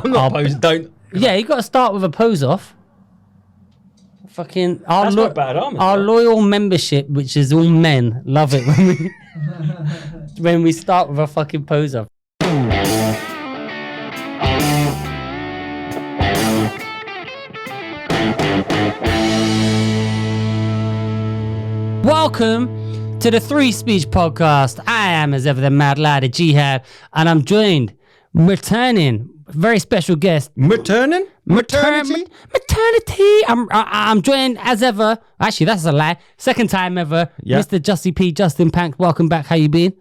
I'm not posing. Don't. Yeah, you got to start with a pose off. Fucking That's not bad, our loyal membership, which is all men, love it when we when we start with a fucking pose off. Welcome to the Three Speech Podcast. I am, as ever, the mad lad of Jihad, and I'm joined, returning, very special guest. Maternity? Maternity. I'm joined as ever. Actually, that's a lie. Second time ever. Yeah. Mr. Justin Panks. Welcome back. How you been?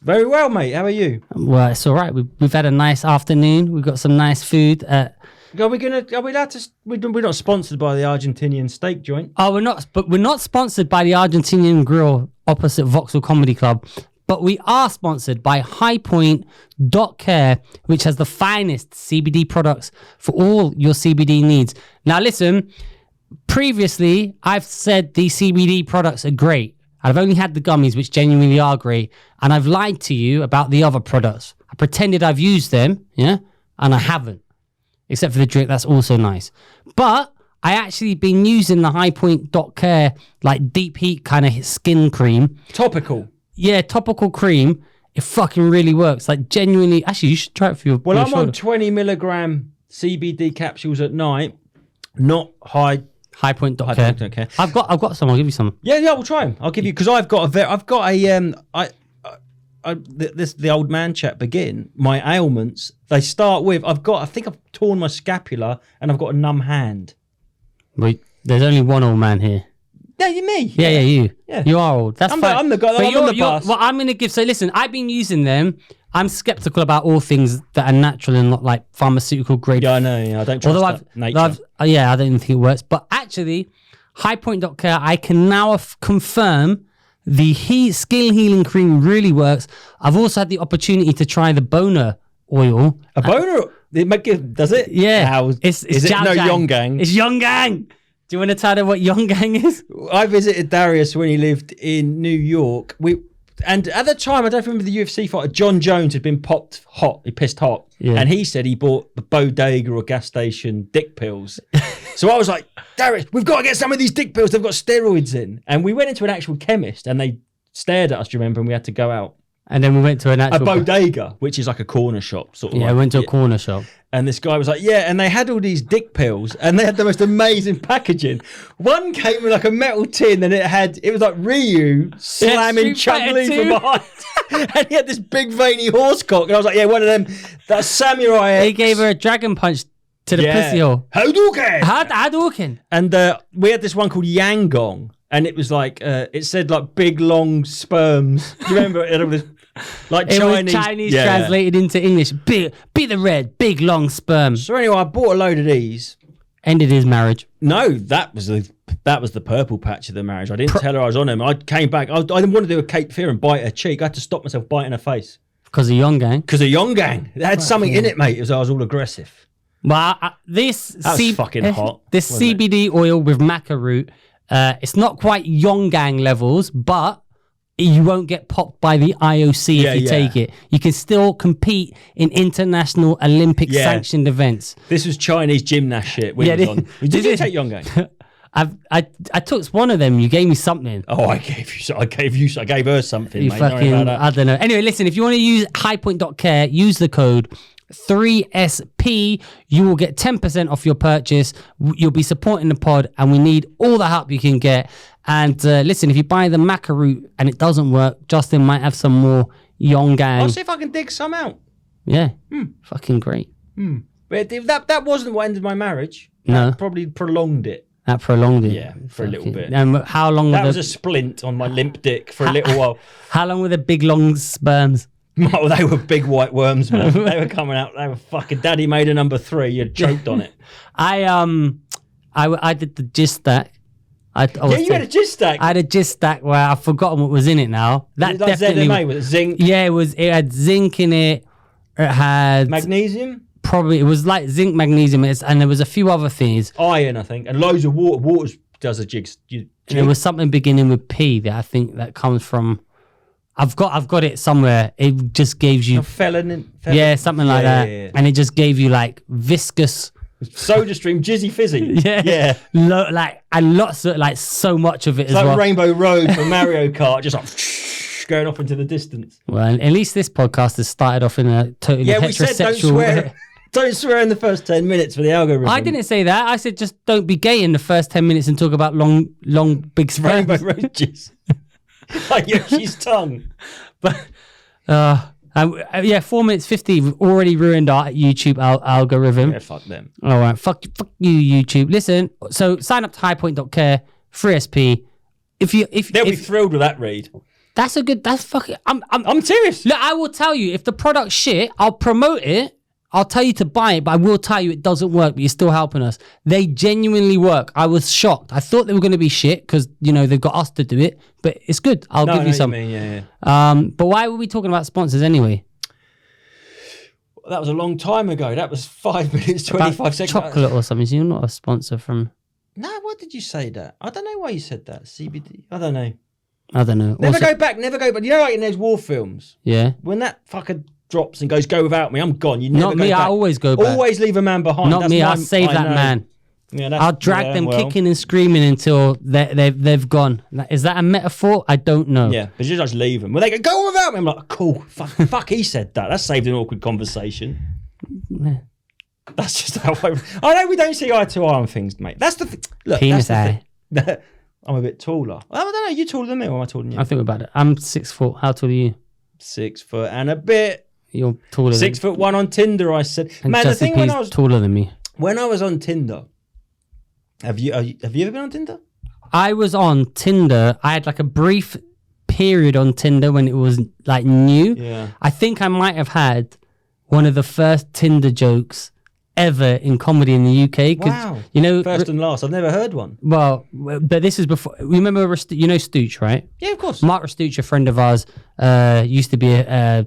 Very well, mate. How are you? Well, it's all right. We've had a nice afternoon. We've got some nice food. Are we allowed to? We're not sponsored by the Argentinian steak joint. Oh, we're not. But we're not sponsored by the Argentinian Grill opposite Vauxhall Comedy Club. But we are sponsored by highpoint.care, which has the finest CBD products for all your CBD needs. Now, listen, previously, I've said these CBD products are great. I've only had the gummies, which genuinely are great. And I've lied to you about the other products. I pretended I've used them, yeah, and I haven't. Except for the drink, that's also nice. But I actually been using the highpoint.care, like deep heat kind of skin cream. Topical. Yeah, topical cream. It fucking really works. Like, genuinely. Actually, you should try it for your Well, your I'm shoulder. on 20 milligram CBD capsules at night. Not high. Highpoint.care. Highpoint.care. I've got some. I'll give you some. Yeah, we'll try them. I'll give you, because the old man chat begin. My ailments, they start with, I think I've torn my scapula and I've got a numb hand. Wait, there's only one old man here. Yeah, you me. Yeah, you. Yeah. You are old. That's fine. I'm the guy. I'm on the bus. Well, I'm going to give... So listen, I've been using them. I'm skeptical about all things that are natural and not like pharmaceutical grade. Yeah, I know. Yeah, I don't trust nature. I don't even think it works. But actually, highpoint.care, I can now confirm the skin healing cream really works. I've also had the opportunity to try the boner oil. A boner? Does it? Yeah. Is it no Yong Gang? It's Yong Gang. Do you want to tell them what Yong Gang is? I visited Darius when he lived in New York. And at the time, I don't remember the UFC fighter, John Jones had been popped hot. He pissed hot. Yeah. And he said he bought the Bodega or gas station dick pills. So I was like, Darius, we've got to get some of these dick pills. They've got steroids in. And we went into an actual chemist and they stared at us, do you remember? And we had to go out. And then we went to a bodega, which is like a corner shop. Sort of. Yeah, I went to a corner shop. And this guy was like, yeah, and they had all these dick pills and they had the most amazing packaging. One came with like a metal tin and it was like Ryu slamming Chun-Li from behind. And he had this big veiny horse cock. And I was like, yeah, one of them, that samurai. He gave her a dragon punch to the pussy hole. Hadouken. And we had this one called Yong Gang. And it was like, it said like big long sperms. Do you remember it? Was like it was Chinese translated into English. Be the red, big long sperm. So anyway, I bought a load of these. Ended his marriage. No, that was the purple patch of the marriage. I didn't tell her I was on him. I came back. I didn't want to do a Cape Fear and bite her cheek. I had to stop myself biting her face. Because of Yong Gang? Because of Yong Gang. It had something in it, mate. I was all aggressive. Well, that was fucking hot. This CBD oil with maca root, it's not quite Yong Gang levels, but you won't get popped by the IOC if you take it. You can still compete in international Olympic sanctioned events. This was Chinese gymnast shit. Did you take Yong Gang? I took one of them. You gave me something. Oh, I gave her something, mate. I don't know. Anyway, listen, if you want to use highpoint.care, use the code 3SP. You will get 10% off your purchase. You'll be supporting the pod, and we need all the help you can get. And listen, if you buy the maca root and it doesn't work, Justin might have some more Yong Gang. I'll see if I can dig some out. Yeah, fucking great. But that wasn't what ended my marriage. No, that probably prolonged it. That prolonged it. Yeah, for a little bit. And how long? That was a splint on my limp dick for a little while. How long were the big long sperms? Oh, they were big white worms, man. They were coming out. They were fucking. Daddy made a number 3. You choked on it. I did the gist stack. You had a gist stack. I had a gist stack where I've forgotten what was in it now. That like definitely ZMA with zinc. Yeah, it had zinc in it. It had magnesium. Probably it was like zinc, magnesium, and there was a few other things. Iron, I think, and loads of water. Water does a jig. There was something beginning with P that I think that comes from. I've got it somewhere. It just gave you felon. Yeah, something like that. Yeah. And it just gave you like viscous Soda Stream, Jizzy Fizzy. Yeah. And lots of like so much of it it's as like well. Rainbow Road from Mario Kart, just like going off into the distance. Well, at least this podcast has started off in a totally heterosexual. We said don't swear. Don't swear in the first 10 minutes for the algorithm. I didn't say that. I said just don't be gay in the first 10 minutes and talk about long big sperms. Rainbow Roaches. Like Yoshi's tongue. But 4 minutes 50. We've already ruined our YouTube algorithm. Yeah, fuck them. All right, fuck you, YouTube. Listen, so sign up to highpoint.care, free SP. They'll be thrilled with that read. That's a good. That's fucking. I'm serious. Look, I will tell you if the product's shit, I'll promote it. I'll tell you to buy it, but I will tell you it doesn't work, but you're still helping us. They genuinely work. I was shocked. I thought they were going to be shit because, they've got us to do it, but it's good. I'll give you some. Yeah. But why were we talking about sponsors anyway? That was a long time ago. That was 5 minutes, 25 seconds. Chocolate or something. So you're not a sponsor from... No, why did you say that? I don't know why you said that. CBD. I don't know. Never go back. But you know, like in those war films? Yeah. When that fucker drops and goes, go without me, I'm gone. You never Not go me, back. I always go back. Always leave a man behind. Not me, I'll save that man. Yeah, I'll drag them kicking and screaming until they've gone. Is that a metaphor? I don't know. Yeah, but you just leave them. Well, they go without me. I'm like, cool. Fuck, he said that. That saved an awkward conversation. Yeah. That's just how I know we don't see eye to eye on things, mate. That's the look. Penis eye. I'm a bit taller. I don't know. You taller than me, or am I taller than you? I think about it. I'm 6 foot. How tall are you? 6 foot and a bit. You're taller. 6'1" on Tinder. I said, and man, Justin the thing when I was taller than me. When I was on Tinder, have you ever been on Tinder? I was on Tinder. I had like a brief period on Tinder when it was like new. Yeah. I think I might have had one of the first Tinder jokes ever in comedy in the UK. Wow. First and last. I've never heard one. Well, but this is before. Remember, Stooch, right? Yeah, of course. Mark Stooch, a friend of ours, used to be a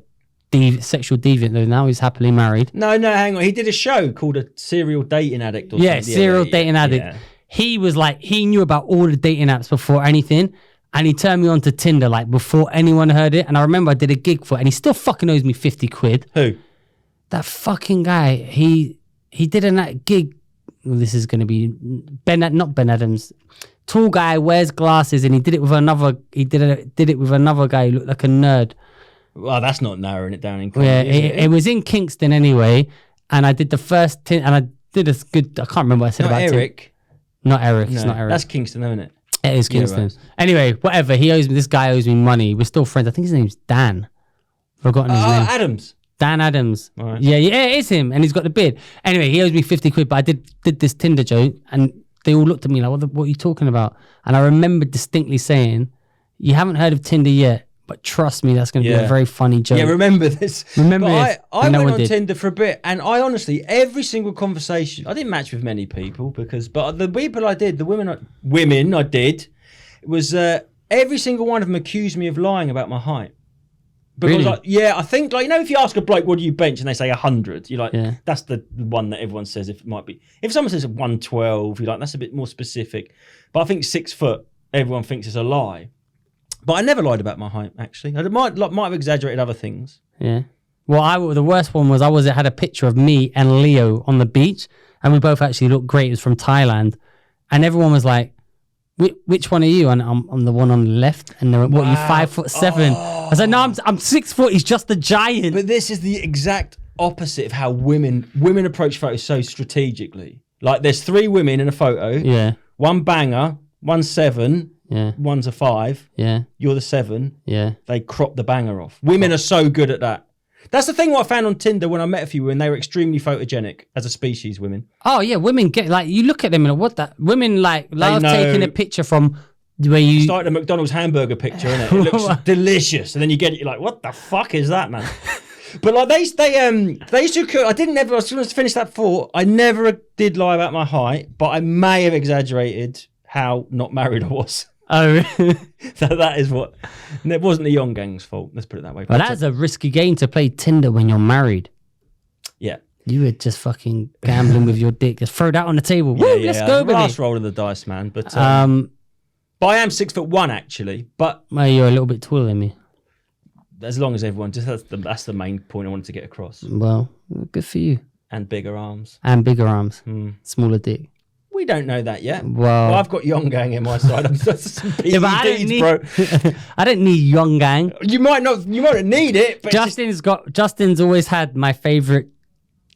sexual deviant, though now he's happily married. No, hang on. He did a show called A Serial Dating Addict or something. Yeah, Serial Dating Addict. Yeah. He was like, he knew about all the dating apps before anything, and he turned me on to Tinder like before anyone heard it. And I remember I did a gig for it, and he still fucking owes me 50 quid. Who? That fucking guy. He did a gig. Well, this is going to be not Ben Adams. Tall guy, wears glasses, and he did it with another. He did it with another guy who looked like a nerd. Well, that's not narrowing it down in comedy, it was in Kingston anyway, and I did the first and I did a good. I can't remember what I said about Eric. Not Eric. No, it's not Eric. That's Kingston, isn't it? It is Kingston. Yeah, right. Anyway, whatever. This guy owes me money. We're still friends. I think his name's Dan. Forgotten his name. Adams. Dan Adams. Right. Yeah, it is him, and he's got the beard. Anyway, he owes me 50 quid, but I did this Tinder joke, and they all looked at me like, what are you talking about? And I remember distinctly saying, you haven't heard of Tinder yet, but trust me, that's going to be a very funny joke. Yeah, remember this. This. I went on Tinder for a bit, and I honestly, every single conversation, I didn't match with many people, but the people I did, the women I did, it was every single one of them accused me of lying about my height. Because really? I think if you ask a bloke, what do you bench, and they say 100, you're like, that's the one that everyone says. If it might be, if someone says 112, you're like, that's a bit more specific. But I think 6 foot, everyone thinks it's a lie. But I never lied about my height, actually. I might have exaggerated other things. Yeah. Well, the worst one was I had a picture of me and Leo on the beach, and we both actually looked great. It was from Thailand, and everyone was like, "Which one are you?" And I'm the one on the left. And they're like, "What? Are you 5'7"?" I was like, "No, I'm 6 foot. He's just a giant." But this is the exact opposite of how women approach photos so strategically. Like, there's 3 women in a photo. Yeah. One banger, one's 7. Yeah. One's a 5. Yeah. You're the 7. Yeah. They crop the banger off. Women are so good at that. That's the thing what I found on Tinder when I met a few women. They were extremely photogenic as a species, women. Oh, yeah. Women get, like, you look at them and what that... Women, like, love taking a picture from where you... Start a McDonald's hamburger picture, innit? It looks delicious. And then you get it, you're like, what the fuck is that, man? But, like, they used to... I was going to finish that thought. I never did lie about my height, but I may have exaggerated how not married I was. Oh, so that is what... It wasn't the Yong Gang's fault. Let's put it that way. Well, that's a risky game to play Tinder when you're married. Yeah. You were just fucking gambling with your dick. Just throw that on the table. Woo, let's go, baby. Last roll of the dice, man. But I am 6'1", actually. But well, you're a little bit taller than me. as long as everyone, that's the main point I wanted to get across. Well, good for you. And bigger arms. And bigger arms. Smaller dick. We don't know that yet. Well, I've got Yong Gang in my side. I'm just some PEDs, bro. I don't need Yong Gang. You might not need it. But Justin's always had my favorite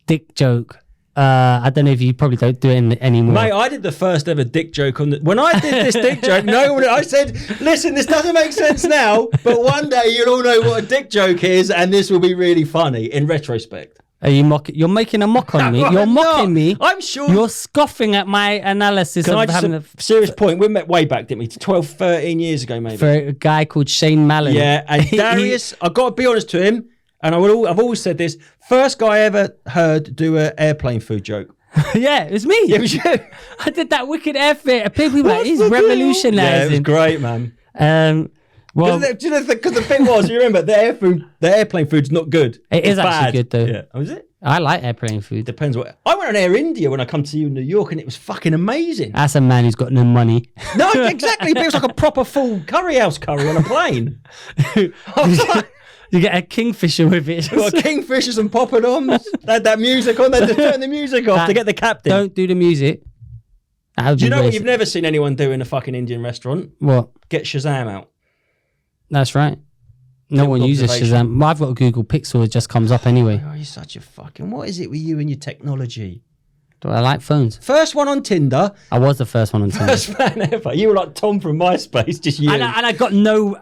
dick joke. I don't know if you probably don't do it anymore. Mate, I did the first ever dick joke when I did this dick joke. I said, listen, this doesn't make sense now, but one day you'll all know what a dick joke is, and this will be really funny in retrospect. Are you mocking? You're making a mock on me. You're mocking me. I'm sure. You're scoffing at my analysis of having a serious point. We met way back, didn't we? 12, 13 years ago, maybe. For a guy called Shane Mallon. Yeah, and Darius, I've got to be honest to him, and I've always said this, first guy I ever heard do an airplane food joke. Yeah, it was me. Yeah, it was you. I did that wicked airfit. People were like, he's revolutionising. Yeah, it was great, man. Well, because the thing was, you remember, the airplane food's not good. It's actually good, though. Yeah. Oh, is it? I like airplane food. Depends what. I went on Air India when I come to you in New York, and it was fucking amazing. That's a man who's got no money. No, exactly. But it was like a proper full curry house curry on a plane. You get a kingfisher with it. Got kingfishers and poppadoms. They had that music on. They had to turn the music off to get the captain. Don't do the music. Do you know what you've never seen anyone do in a fucking Indian restaurant? What? Get Shazam out. That's right. No one uses Shazam. I've got a Google Pixel. It just comes up anyway. Oh, you're such a fucking... What is it with you and your technology? Do I like phones? First one on Tinder. I was the first one on Tinder. First fan ever. You were like Tom from MySpace, just you. And I got no...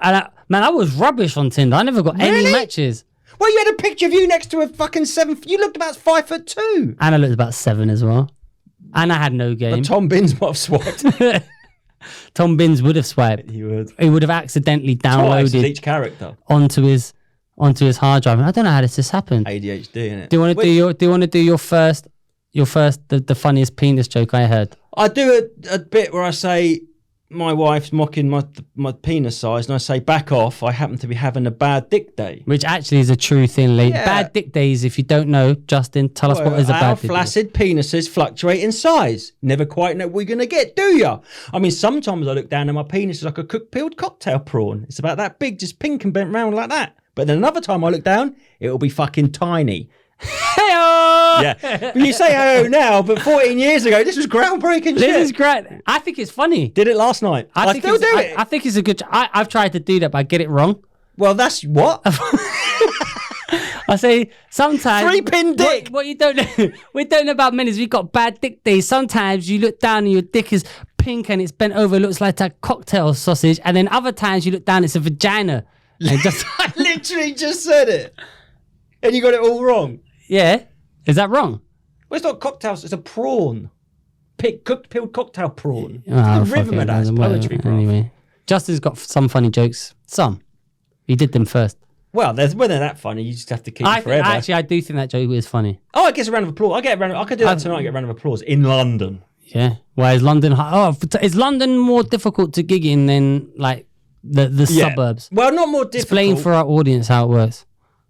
man, I was rubbish on Tinder. I never got any matches. Well, you had a picture of you next to a fucking 7... You looked about 5'2". And I looked about 7 as well. And I had no game. But Tom Binns might have swiped. Tom Binns would have swiped. He would. He would have accidentally downloaded each character onto his hard drive. I don't know how this has happened. ADHD, innit? Do you want to do your first the funniest penis joke I heard? I do a bit where I say my wife's mocking my penis size, and I say back off. I happen to be having a bad dick day, which actually is a true thing, Lee. Yeah. Bad dick days. If you don't know, Justin, tell us what is a bad dick day. Flaccid penises fluctuate in size. Never quite know what we're gonna get, do ya? I mean, sometimes I look down and my penis is like a peeled cocktail prawn. It's about that big, just pink and bent round like that. But then another time I look down, it'll be fucking tiny. Hey-oh! Yeah, but you say hey now, but 14 years ago, this was groundbreaking shit. This is great. I think it's funny. Did it last night. I still do it. I think it's a good... I've tried to do that, but I get it wrong. Well, that's what? I say sometimes... 3-pin dick. What you don't know... we don't know about men is we've got bad dick days. Sometimes you look down and your dick is pink and it's bent over, looks like a cocktail sausage. And then other times you look down, it's a vagina. And just... I literally just said it. And you got it all wrong. Yeah. Is that wrong? Well, it's not cocktails, it's a prawn. Peeled cocktail prawn. Oh, rhythm of that. It's poetry, bro. Anyway. Justin's got some funny jokes. Some. He did them first. Well, when they're that funny, you just have to keep it forever. Actually, I do think that joke is funny. Oh, I guess a round of applause. I could do that tonight, get a round of applause in London. Yeah. Why is London... is London more difficult to gig in than, like, the suburbs? Well, not more difficult. Explain for our audience how it works.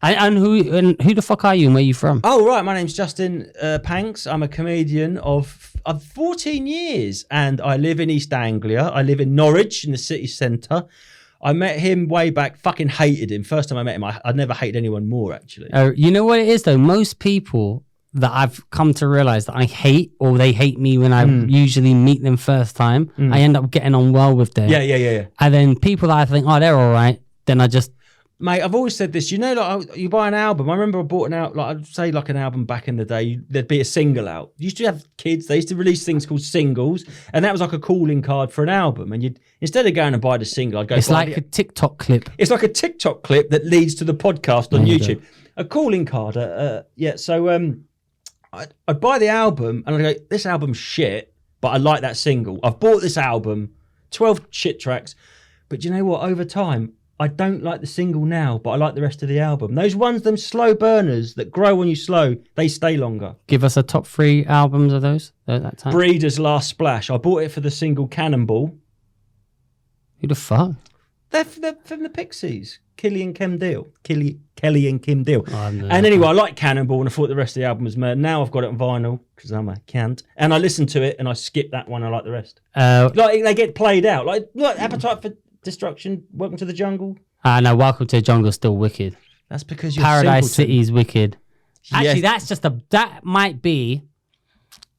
And who the fuck are you and where are you from? Oh, right. My name's Justin Panks. I'm a comedian of 14 years and I live in East Anglia. I live in Norwich in the city centre. I met him way back, fucking hated him. First time I met him, I'd never hated anyone more, actually. You know what it is, though? Most people that I've come to realise that I hate or they hate me when I usually meet them first time, I end up getting on well with them. Yeah. And then people that I think, oh, they're all right, then I just... Mate, I've always said this. You know, like you buy an album. I remember I bought an album. Like I'd say, like an album back in the day. There'd be a single out. You used to have kids. They used to release things called singles, and that was like a calling card for an album. And you'd instead of going and buy the single, I'd go. It's like a TikTok clip. It's like a TikTok clip that leads to the podcast on YouTube. A calling card. So I'd buy the album, and I'd go, "This album's shit, but I like that single. I've bought this album, 12 shit tracks, but you know what? Over time." I don't like the single now, but I like the rest of the album. Those ones, them slow burners that grow when you slow, they stay longer. Give us a top 3 albums of those at that time. Breeder's Last Splash. I bought it for the single Cannonball. Who the fuck? They're from the Pixies. Kelly and Kim Deal. Oh, and anyway, I like Cannonball and I thought the rest of the album was mad. Now I've got it on vinyl because I'm a cant. And I listen to it and I skip that one. I like the rest. Like they get played out. Like Appetite for Destruction, Welcome to the Jungle. No, Welcome to the Jungle is still wicked. That's because you're Paradise simpleton. City is wicked. Actually, Yes. that might be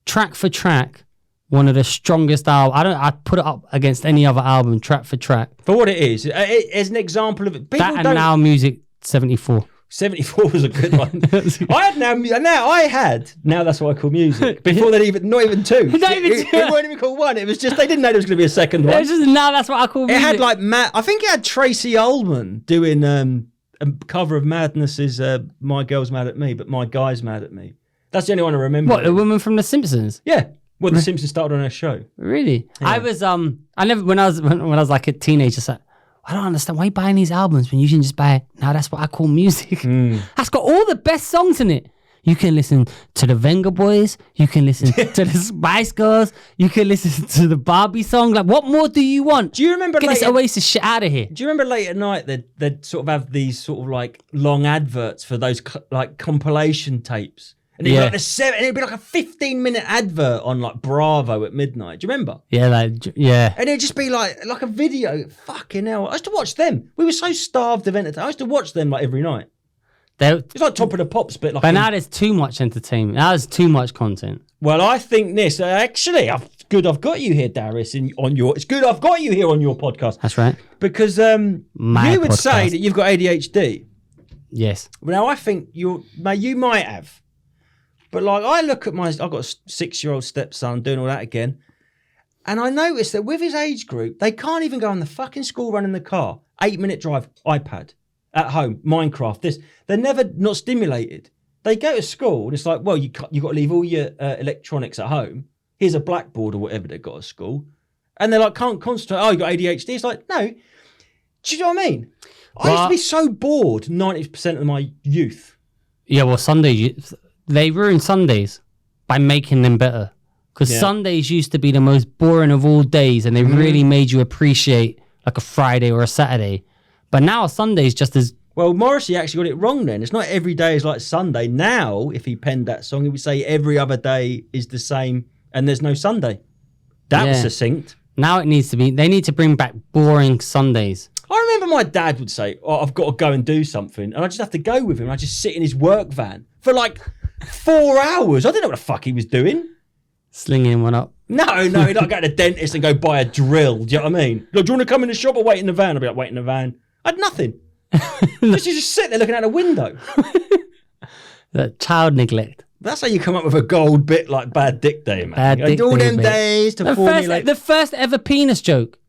track for track one of the strongest albums. I'd put it up against any other album, track for track. For what it is, as an example of it. People That and don't... Now Music 74. 74 was a good one. Now that's what I call music. Before that, not even two. It wasn't even called one. It was just they didn't know there was going to be a second one. It's just, now that's what I call music. It had like I think it had Tracy Ullman doing a cover of Madness's "My Girl's Mad at Me," but my guy's mad at me. That's the only one I remember. What, the woman from The Simpsons? Yeah. Well, The Simpsons started on her show. Really? Yeah. I was when I was like a teenager, just like, I don't understand why you buying these albums when you can just buy. Now that's what I call music. That's got all the best songs in it. You can listen to the Venga Boys. You can listen to the Spice Girls. You can listen to the Barbie song. Like, what more do you want? Do you remember? Get this Oasis shit out of here. Do you remember late at night they'd sort of have these sort of like long adverts for those like compilation tapes? And it'd be like and it'd be like a 15-minute advert on like Bravo at midnight. Do you remember? Yeah, yeah. And it'd just be like a video. Fucking hell. I used to watch them. We were so starved of entertainment. I used to watch them like every night. It's like Top of the Pops, but like. But now there's too much entertainment. Now there's too much content. Well, I think this actually. Good, I've got you here, Darius. It's good, I've got you here on your podcast. That's right. Because you would say that you've got ADHD. Yes. Now I think you might have. But like I look at I've got a 6-year-old stepson doing all that again. And I noticed that with his age group, they can't even go on the fucking school run in the car. 8-minute drive, iPad, at home, Minecraft, this. They're never not stimulated. They go to school and it's like, well, you got to leave all your electronics at home. Here's a blackboard or whatever they've got at school. And they're like, can't concentrate. Oh, you got ADHD? It's like, no. Do you know what I mean? I used to be so bored 90% of my youth. Yeah, well, Sundays, they ruin Sundays by making them better. Because Sundays used to be the most boring of all days and they really made you appreciate like a Friday or a Saturday. But now Sunday's just as... Well, Morrissey actually got it wrong then. It's not every day is like Sunday. Now, if he penned that song, he would say every other day is the same and there's no Sunday. That was succinct. Now it needs to be... They need to bring back boring Sundays. I remember my dad would say, oh, I've got to go and do something. And I just have to go with him. I just sit in his work van for like 4 hours. I didn't know what the fuck he was doing. Slinging one up. No, he'd like go to the dentist and go buy a drill. Do you know what I mean? Look, do you want to come in the shop or wait in the van? I'd be like, wait in the van. I had nothing. just sit there looking out a window. That child neglect. That's how you come up with a gold bit like Bad Dick Day, man. Bad Dick all Day, them mate. days to formulate. The first ever penis joke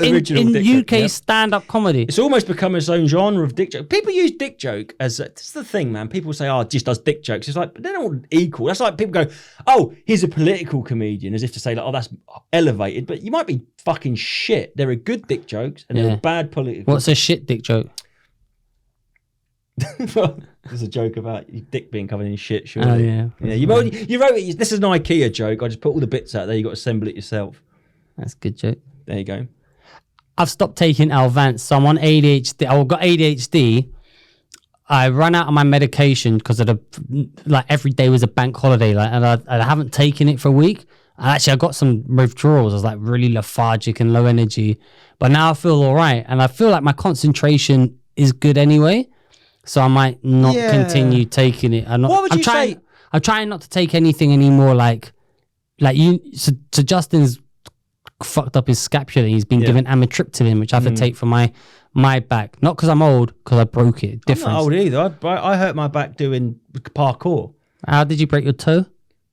in UK stand-up comedy. It's almost become its own genre of dick joke. People use dick joke as that's the thing, man. People say, "Oh, just does dick jokes." It's like, but they're not equal. That's like people go, "Oh, he's a political comedian," as if to say, like, "Oh, that's elevated." But you might be fucking shit. There are good dick jokes and there are bad political. What's a shit dick joke? There's a joke about your dick being covered in shit. Surely. Oh yeah. Yeah. You wrote it. This is an IKEA joke. I just put all the bits out there. You got to assemble it yourself. That's a good joke. There you go. I've stopped taking Alvance, so I'm on ADHD. I've got ADHD. I run out of my medication because of every day was a bank holiday, and I haven't taken it for a week. And actually, I got some withdrawals. I was like really lethargic and low energy, but now I feel all right, and I feel like my concentration is good anyway. So I might not continue taking it. What would you say? I'm trying not to take anything anymore. Like you. So Justin's fucked up his scapula. He's been given amitriptyline, which I have to take for my back. Not because I'm old, because I broke it. Difference. I'm not old either. I hurt my back doing parkour. How did you break your toe?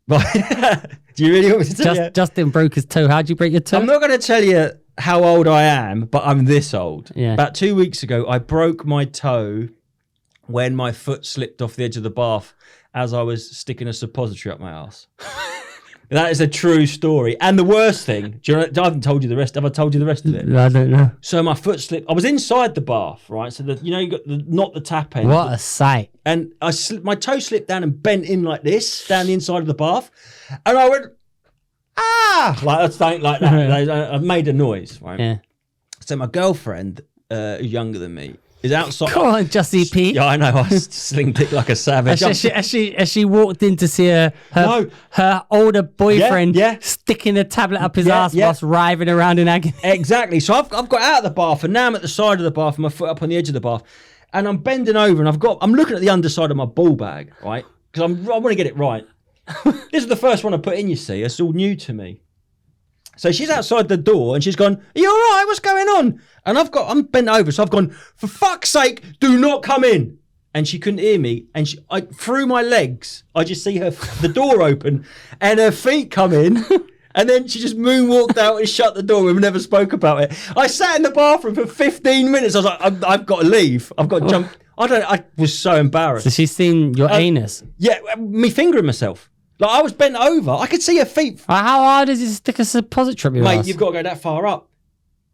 Do you really want me to tell you? Justin broke his toe. How did you break your toe? I'm not going to tell you how old I am, but I'm this old. Yeah. About 2 weeks ago, I broke my toe when my foot slipped off the edge of the bath as I was sticking a suppository up my ass. That is a true story. And the worst thing, do you know, I haven't told you the rest. Have I told you the rest of it? I don't know. So my foot slipped. I was inside the bath, right? So you got not the tap end. What a sight. And my toe slipped down and bent in like this, down the inside of the bath. And I went, like something like that. I made a noise, right? Yeah. So my girlfriend, who's younger than me, is outside. Go on, Jussie P. Yeah, I know. I sling dick like a savage. As she walked in to see her older boyfriend sticking a tablet up his ass whilst writhing around in agony. Exactly. So I've got out of the bath, and now I'm at the side of the bath, my foot up on the edge of the bath, and I'm bending over, and I'm looking at the underside of my ball bag, right? Because I want to get it right. This is the first one I put in. You see, it's all new to me. So she's outside the door and she's gone, "Are you all right? What's going on?" And I'm bent over, so I've gone, "For fuck's sake, do not come in." And she couldn't hear me. And through my legs, I just see the door open and her feet come in. And then she just moonwalked out and shut the door. We've never spoke about it. I sat in the bathroom for 15 minutes. I was like, I've got to leave. I've got to jump. I was so embarrassed. So she's seen your anus? Yeah, me fingering myself. Like, I was bent over. I could see her feet. How hard is it to stick a suppository up your ass? Mate, you've got to go that far up.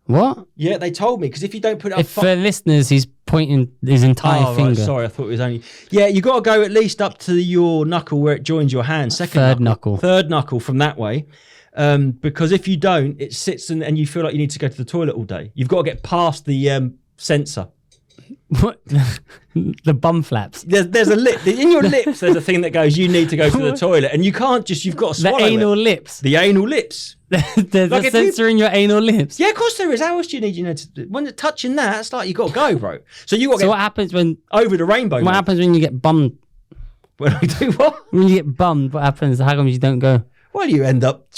What? Yeah, they told me, because if you don't put it up... For listeners, he's pointing his entire finger. Right, sorry, I thought it was only... Yeah, you got to go at least up to your knuckle where it joins your hand. Third knuckle. Third knuckle from that way. Because if you don't, it sits and you feel like you need to go to the toilet all day. You've got to get past the sensor. What? The bum flaps. There's a lip in your lips. There's a thing that goes, you need to go to the toilet, and you can't just. You've got to swallow the anal lips. The anal lips. There's like a sensor in your anal lips. Yeah, of course there is. How else do you need? You know, when you're touching that, it's like you got to go, bro. So you got. So what happens when over the rainbow? What happens when you get bummed? When I do what? When you get bummed, what happens? How come you don't go? Well, you end up,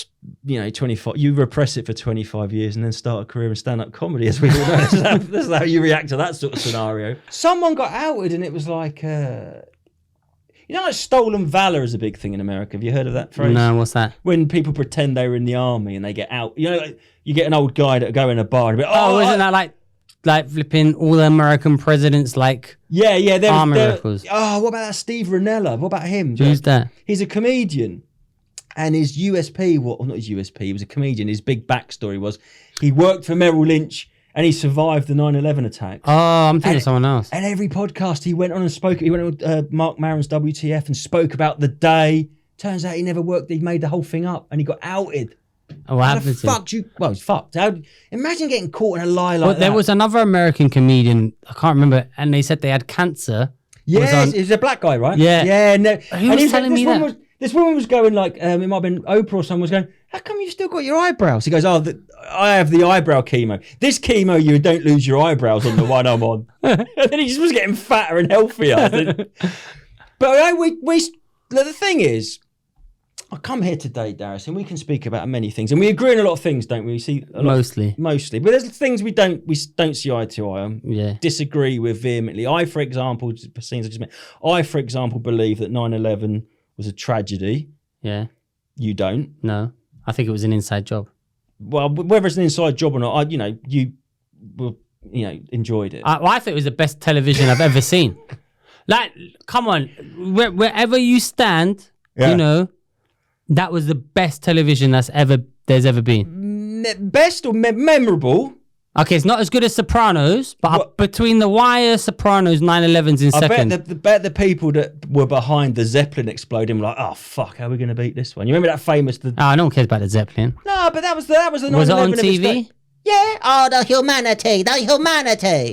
25. You repress it for 25 years and then start a career in stand-up comedy, as we all know. That's how you react to that sort of scenario. Someone got outed, and it was like, like stolen valor is a big thing in America. Have you heard of that phrase? No, what's that? When people pretend they were in the army and they get out. Like, you get an old guy that go in a bar and be, isn't that like flipping all the American presidents like army records? Oh, what about that Steve Ranella? What about him? Who's that? He's a comedian. And his USP, not his USP, he was a comedian. His big backstory was he worked for Merrill Lynch and he survived the 9/11 attack. Oh, I'm thinking of someone else. And every podcast he went on and spoke, he went on with Mark Maron's WTF and spoke about the day. Turns out he never worked, he made the whole thing up and he got outed. Oh, what happened to him? Well, he's fucked. Imagine getting caught in a lie like that. There was another American comedian, I can't remember, and they said they had cancer. Yeah, he's a black guy, right? Yeah. Yeah. No. Who was telling me that? This woman was going like, it might have been Oprah or someone was going, "How come you've still got your eyebrows?" He goes, "Oh, I have the eyebrow chemo. This chemo, you don't lose your eyebrows on the one I'm on." And then he just was getting fatter and healthier. But the thing is, I come here today, Darius, and we can speak about many things, and we agree on a lot of things, don't we? Mostly, but there's things we don't see eye to eye on. Yeah, disagree with vehemently. I, for example, believe that 9/11 was a tragedy. Yeah. You don't? No. I think it was an inside job. Well, whether it's an inside job or not, you enjoyed it. I think it was the best television I've ever seen. Like, come on, wherever you stand, that was the best television there's ever been. Best or memorable? Okay, it's not as good as Sopranos, but between The Wire, Sopranos, 9/11's in second. I bet the people that were behind the Zeppelin exploding were like, "Oh fuck, how are we going to beat this one?" You remember that famous? No one cares about the Zeppelin. No, but that was the 9/11. Was it on TV? Yeah. Oh, the humanity.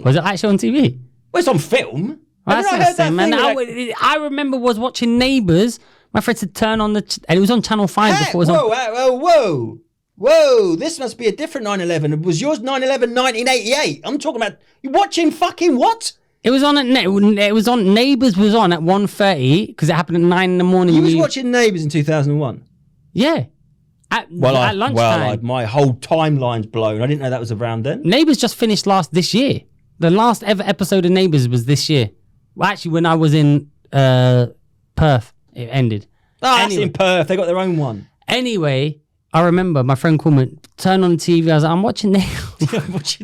Was it actually on TV? Well, it's on film. Well, that's not the same, man. I remember was watching Neighbours. My friend said turn on and it was on Channel 5 before it was on. Whoa, this must be a different 9/11. Was yours 9/11 1988? I'm talking about you watching fucking what? It was on Neighbours was on at 1:30 because it happened at 9 in the morning. You was watching Neighbours in 2001? Yeah. At lunchtime. My whole timeline's blown. I didn't know that was around then. Neighbours just finished this year. The last ever episode of Neighbours was this year. Well, actually, when I was in Perth, it ended. Oh, that's in Perth. They got their own one. Anyway, I remember my friend called me, turn on the TV. I was like, I'm watching Neighbours.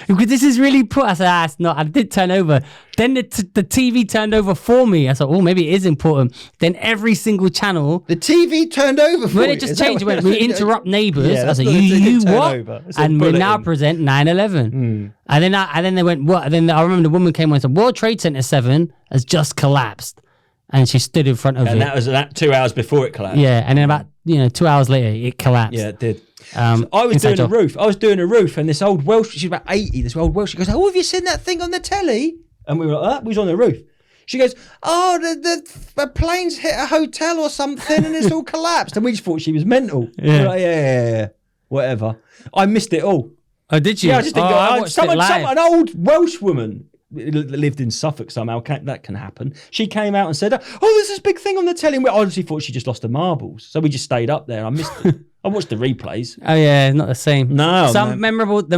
Because this is really poor. I said, it's not. I did turn over. Then the TV turned over for me. I thought, maybe it is important. Then every single channel. The TV turned over for you? When it just changed, we interrupt Neighbours. I said, you what? And we now present 9/11. And then they went, what? And then I remember the woman came on and said, World Trade Center 7 has just collapsed. And she stood in front of it. And that was 2 hours before it collapsed. Yeah, and then about 2 hours later, it collapsed. Yeah, it did. So I was doing a roof. And this old Welsh, she's about 80, this old Welsh, she goes, oh, have you seen that thing on the telly? And we were like, we was on the roof. She goes, oh, the plane's hit a hotel or something and it's all collapsed. And we just thought she was mental. Yeah. We were like, yeah, whatever. I missed it all. Oh, did you? Yeah, I just didn't go. An old Welsh woman lived in Suffolk somehow. That can happen. She came out and said, oh, there's this big thing on the telly. And we honestly thought she just lost her marbles. So we just stayed up there. I missed it. I watched the replays. Oh, yeah, not the same. No. The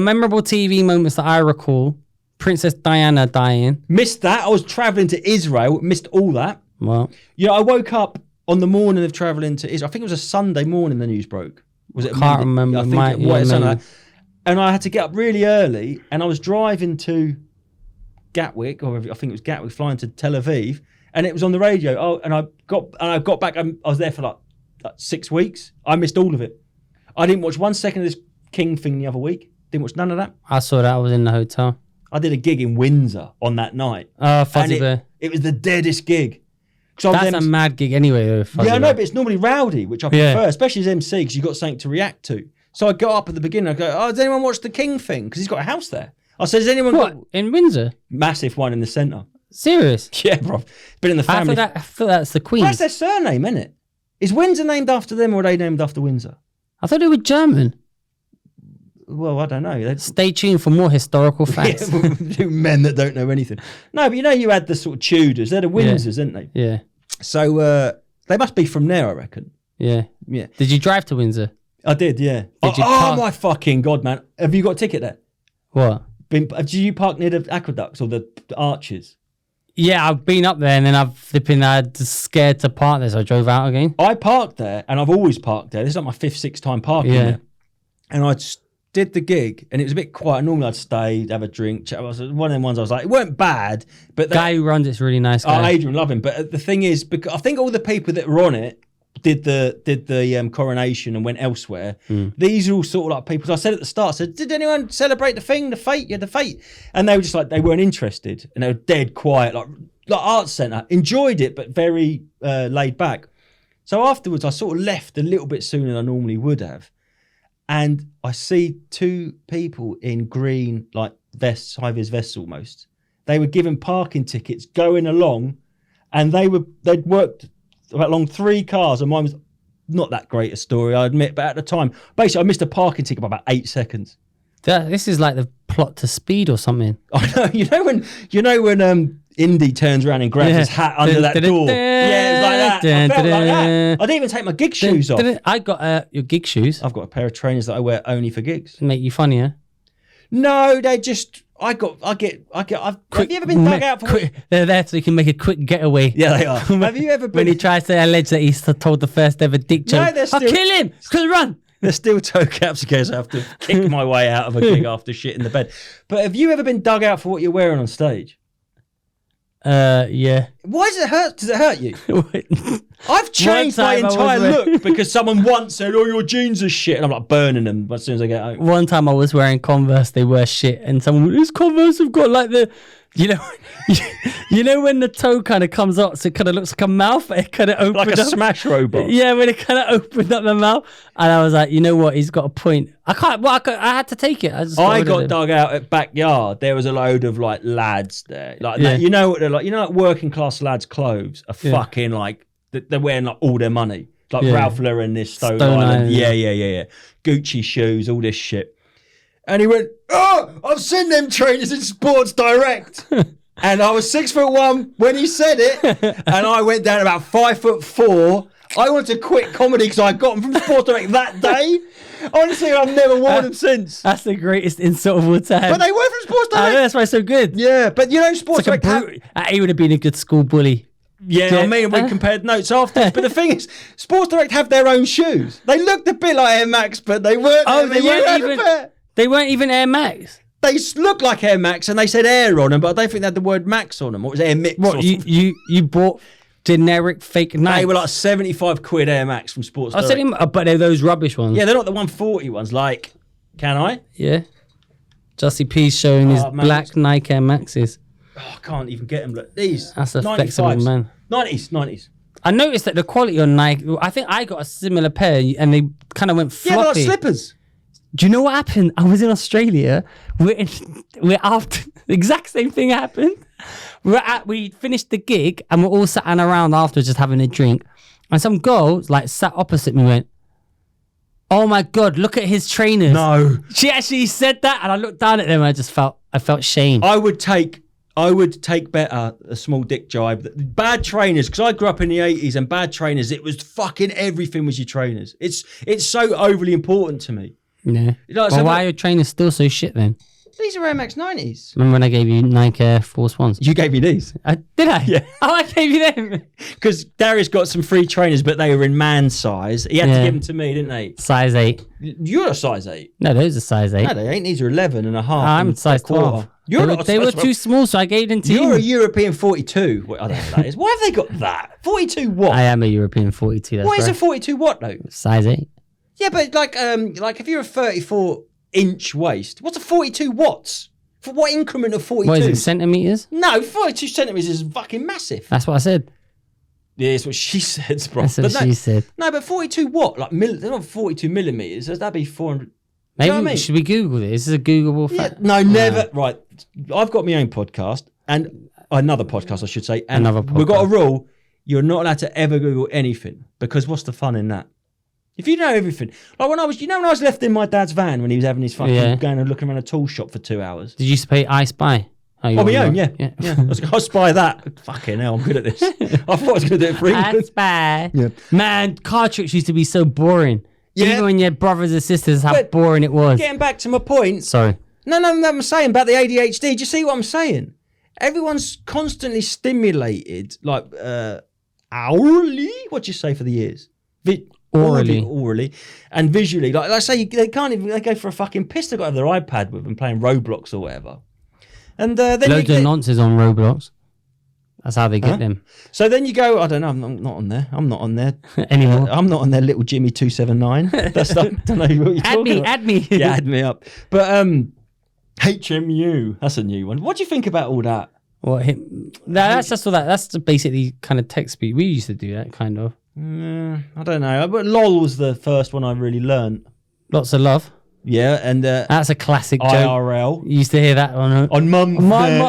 memorable TV moments that I recall. Princess Diana dying. Missed that. I was travelling to Israel. Missed all that. Well, I woke up on the morning of travelling to Israel. I think it was a Sunday morning the news broke. Was it? Can't remember. I think and I had to get up really early, and I was driving to Gatwick, or I think it was Gatwick, flying to Tel Aviv, and it was on the radio. Oh, and I got back. I was there for like 6 weeks. I missed all of it. I didn't watch 1 second of this King thing the other week. Didn't watch none of that. I saw that. I was in the hotel. I did a gig in Windsor on that night. Fuzzy Bear. It was the deadest gig. That's a mad gig anyway, though. Yeah, I know, but it's normally rowdy, which I prefer, especially as MC, because you've got something to react to. So I got up at the beginning, I go, oh, does anyone watch the King thing? Because he's got a house there. I said, has anyone got... in Windsor? Massive one in the centre. Serious? Yeah, bro. Been in the family. I thought that's the Queen. Well, that's their surname, isn't it? Is Windsor named after them, or are they named after Windsor? I thought they were German. Well, I don't know. Stay tuned for more historical facts. Men that don't know anything. No, but you had the sort of Tudors. They're the Windsors, aren't they? Yeah. So they must be from there, I reckon. Yeah. Yeah. Did you drive to Windsor? I did, yeah. Oh my fucking God, man. Have you got a ticket there? What? Did you park near the aqueducts or the arches? Yeah, I've been up there and then I've had scared to park there, so I drove out again. I parked there and I've always parked there. This is like my 5th, 6th time parking there. And I did the gig and it was a bit quiet. Normally I'd stay, have a drink. It was one of them ones I was like, it weren't bad. But the guy who runs it's really nice guy. Oh, Adrian, love him. But the thing is, because I think all the people that were on it did the coronation and went elsewhere. These are all sort of like people. So I said at the start, did anyone celebrate the thing, the fate? Yeah, the fate. And they were just like, they weren't interested. And they were dead quiet, like Arts Centre. Enjoyed it, but very laid back. So afterwards, I sort of left a little bit sooner than I normally would have. And I see 2 people in green, like vests, high-vis vests almost. They were given parking tickets going along, and they'd worked along 3 cars, and mine was not that great a story, I admit, but at the time, basically I missed a parking ticket by about 8 seconds. This is like the plot to Speed or something. I know, you know when Indy turns around and grabs his hat under that door. Yeah, it was like that. I felt like that. I didn't even take my gig shoes off. I got your gig shoes. I've got a pair of trainers that I wear only for gigs. Make you funnier? No, they just. Have you ever been dug out for? They're there so you can make a quick getaway. Yeah, they are. Have you ever been? When he tries to allege that he's told the first ever dick joke. No, they're still. I'll kill him. Because run. There's still toe caps in case I have to kick my way out of a gig after shit in the bed. But have you ever been dug out for what you're wearing on stage? Yeah. Why does it hurt? Does it hurt you? I've changed my entire look because someone once said, "Oh, your jeans are shit," and I'm like burning them as soon as I get home. One time I was wearing Converse, they were shit, and someone went, "These Converse have got like the." You know when the toe kind of comes up, so it kind of looks like a mouth. It kind of opens like a smash robot. Yeah, when it kind of opened up the mouth, and I was like, you know what? He's got a point. I can't. Well, I had to take it. I got dug out at Backyard. There was a load of like lads there, like that, you know what they're like. You know, like working class lads' clothes are fucking like they're wearing like all their money, like Ralph Lauren, this Stone Island. Yeah. Gucci shoes, all this shit. And he went, "Oh, I've seen them trainers in Sports Direct." And I was 6'1" when he said it, and I went down about 5'4". I wanted to quit comedy because I got them from Sports Direct that day. Honestly, I've never worn them since. That's the greatest insult of all time. But they were from Sports Direct. I know, that's why it's so good. Yeah, but you know, Sports Direct. He would have been a good school bully. Yeah, I mean, we compared notes after. But the thing is, Sports Direct have their own shoes. They looked a bit like Air Max, but they weren't. They weren't even Air Max. They look like Air Max, and they said Air on them, but I don't think they had the word Max on them. What was Air Mix? What you bought generic fake Nikes? They were like 75 quid Air Max from Sports Direct. I said him, but they're those rubbish ones. Yeah, they're not the 140 ones. Like, can I? Yeah. Justy P's showing his black Nike Air Maxes. Oh, I can't even get them. Look, these. That's a flexible man. 90s. I noticed that the quality on Nike, I think I got a similar pair and they kind of went floppy. Yeah, they're like slippers. Do you know what happened? I was in Australia. We're after the exact same thing happened. We finished the gig and we're all sat around after just having a drink. And some girl like sat opposite me went, "Oh my God, look at his trainers." No. She actually said that and I looked down at them and I felt shame. I would take better a small dick jibe. Bad trainers, because I grew up in the 80s and bad trainers, it was fucking everything was your trainers. It's so overly important to me. Yeah. Well, why are your trainers still so shit then? These are Air Max 90s. Remember when I gave you Nike Air Force Ones? You gave me these. Did I? Yeah. Oh, I gave you them. Because Darius got some free trainers, but they were in man size. He had to give them to me, didn't they? Size 8. You're a size 8. No, those are size 8. No, they ain't. These are 11 and a half. I'm size 12. They were too small, so I gave them to you. You're a European 42. I don't know what that is. Why have they got that? 42 what? I am a European 42. That's What is right. a 42 what though? Size 8. Yeah, but like if you're a 34-inch waist, what's a 42 watts? For what increment of 42? What is it, centimeters? No, 42 centimeters is fucking massive. That's what I said. Yeah, that's what she said, bro. That's what she said. No, but 42 what? Like, they're not 42 millimeters. That'd be 400. Maybe, you know what I mean? Should we Google this? This is a Googleable fact. Yeah, no, never. Right. I've got my own podcast and another podcast, I should say. And Another podcast. we've got a rule. You're not allowed to ever Google anything because what's the fun in that? If you know everything. Like when I was left in my dad's van when he was having his fucking going and looking around a tool shop for 2 hours. Did you used to pay I Spy? On my own, yeah. I'll spy that. Fucking hell, I'm good at this. I thought I was going to do it for England. I Spy. Yeah. Man, car trips used to be so boring. Yeah. Even when you had brothers and sisters, how But boring it was. Getting back to my point. Sorry. No, I'm saying about the ADHD. Do you see what I'm saying? Everyone's constantly stimulated, like hourly. What do you say for the ears? Orally, and visually. Like I say, they can't even. They go for a fucking piss. They got to have their iPad with them playing Roblox or whatever. And then loads of nonsense on Roblox. That's how they get them. So then you go. I don't know. I'm not on there. I'm not on there anymore. I'm not on there. Little Jimmy 279. That's not. Don't know what you're talking about. Add me. Yeah, add me up. But HMU. That's a new one. What do you think about all that? What? That's just all that. That's basically kind of text speed. We used to do that kind of. I don't know. But LOL was the first one I really learned. Lots of love. Yeah, and that's a classic joke. IRL. You used to hear that on mum.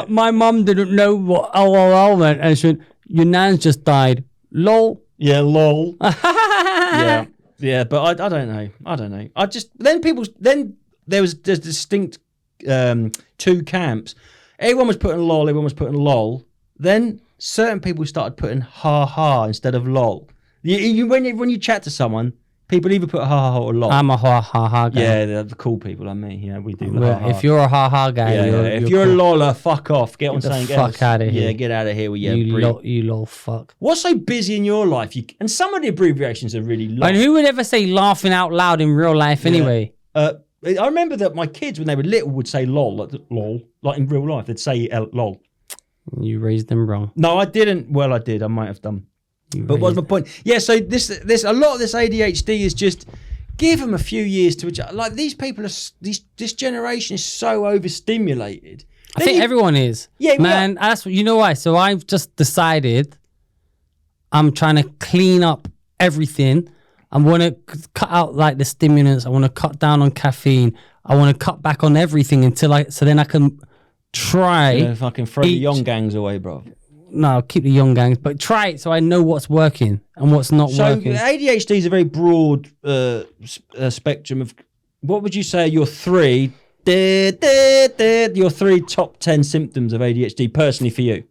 My mum didn't know what LOL meant, and she went, "Your nan's just died." LOL. Yeah, LOL. yeah. But I don't know. I just then there was distinct two camps. Everyone was putting LOL. Everyone was putting LOL. Then certain people started putting ha ha instead of LOL. When you chat to someone, people either put ha ha or LOL. I'm a ha ha ha guy. Yeah, they're the cool people like me. Yeah, we do the ha ha. If you're a ha ha guy, if you're cool. A loller, fuck off. Get on saying fuck out of here. Yeah, get out of here with you lol fuck. What's so busy in your life? And some of the abbreviations are really long. And who would ever say laughing out loud in real life anyway? I remember that my kids, when they were little, would say lol, like in real life. They'd say lol. You raised them wrong. No, I didn't. Well, I did. I might have done. But what's my point? Yeah, so this a lot of this ADHD is just give them a few years to adjust. Like these people this generation is so overstimulated. I think everyone is. Yeah, man. That's you know why. So I've just decided I'm trying to clean up everything. I want to cut out like the stimulants. I want to cut down on caffeine. I want to cut back on everything so then I can try. Yeah, if I can throw the Yong Gangs away, bro. No, keep the Yong Gangs, but try it so I know what's working and what's not working. So ADHD is a very broad spectrum of. What would you say are your three top 10 symptoms of ADHD personally for you?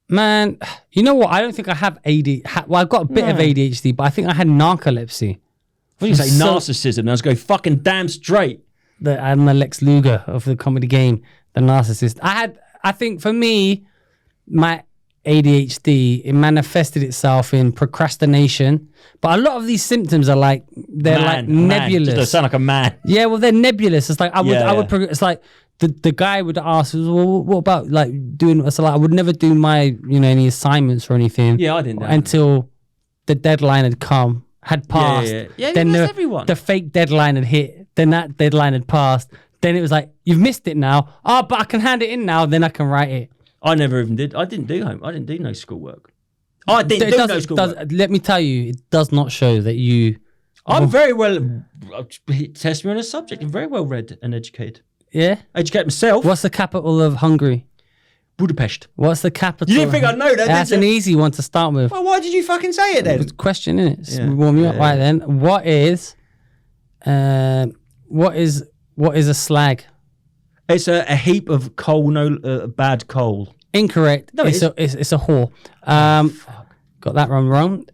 Man, you know what? I don't think I have ADHD. Well, I've got a bit of ADHD, but I think I had narcolepsy. What do you say? Narcissism. Now let's go fucking damn straight. I'm the Lex Luger of the comedy game, the narcissist. I think for me, my ADHD, it manifested itself in procrastination. But a lot of these symptoms are like, they're nebulous. Just sound like a man. Yeah, well, they're nebulous. It's like, it's like, the guy would ask, well, what about like doing, so like, I would never do my, any assignments or anything. Yeah, I didn't know. Until the deadline had passed. Yeah, then everyone. The fake deadline had hit. Then that deadline had passed. Then it was like, you've missed it now. Oh, but I can hand it in now. Then I can write it. I never even did. I didn't do no schoolwork. I didn't do no schoolwork. Let me tell you, it does not show that you... I'm very well... Test me on a subject. I'm very well read and educated. Yeah? Educate myself. What's the capital of Hungary? Budapest. What's the capital? You didn't think I'd know that, That's an easy one to start with. Well, why did you fucking say it then? It's a question, innit? Yeah. Warm you up. Right then. What is a slag? It's a heap of coal, bad coal. Incorrect. No, it's a whore. Got that one wrong.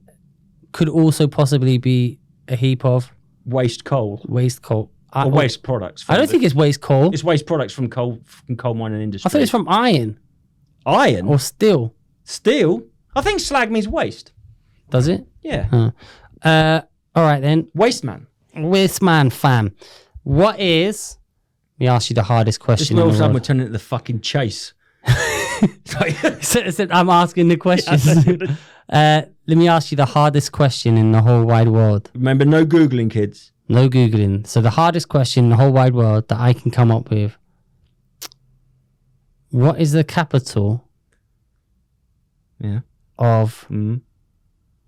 Could also possibly be a heap of waste coal. Waste coal. Or waste products. I don't think it's waste coal. It's waste products from coal mining industry. I thought it's from iron. Iron? Or steel. Steel? I think slag means waste. Does it? Yeah. All right then. Waste man. Waste man, fam. What is... Let me ask you the hardest question. Just we're turning it the fucking chase. I'm asking the questions. Let me ask you the hardest question in the whole wide world. Remember, no Googling, kids. No Googling. So the hardest question in the whole wide world that I can come up with. What is the capital of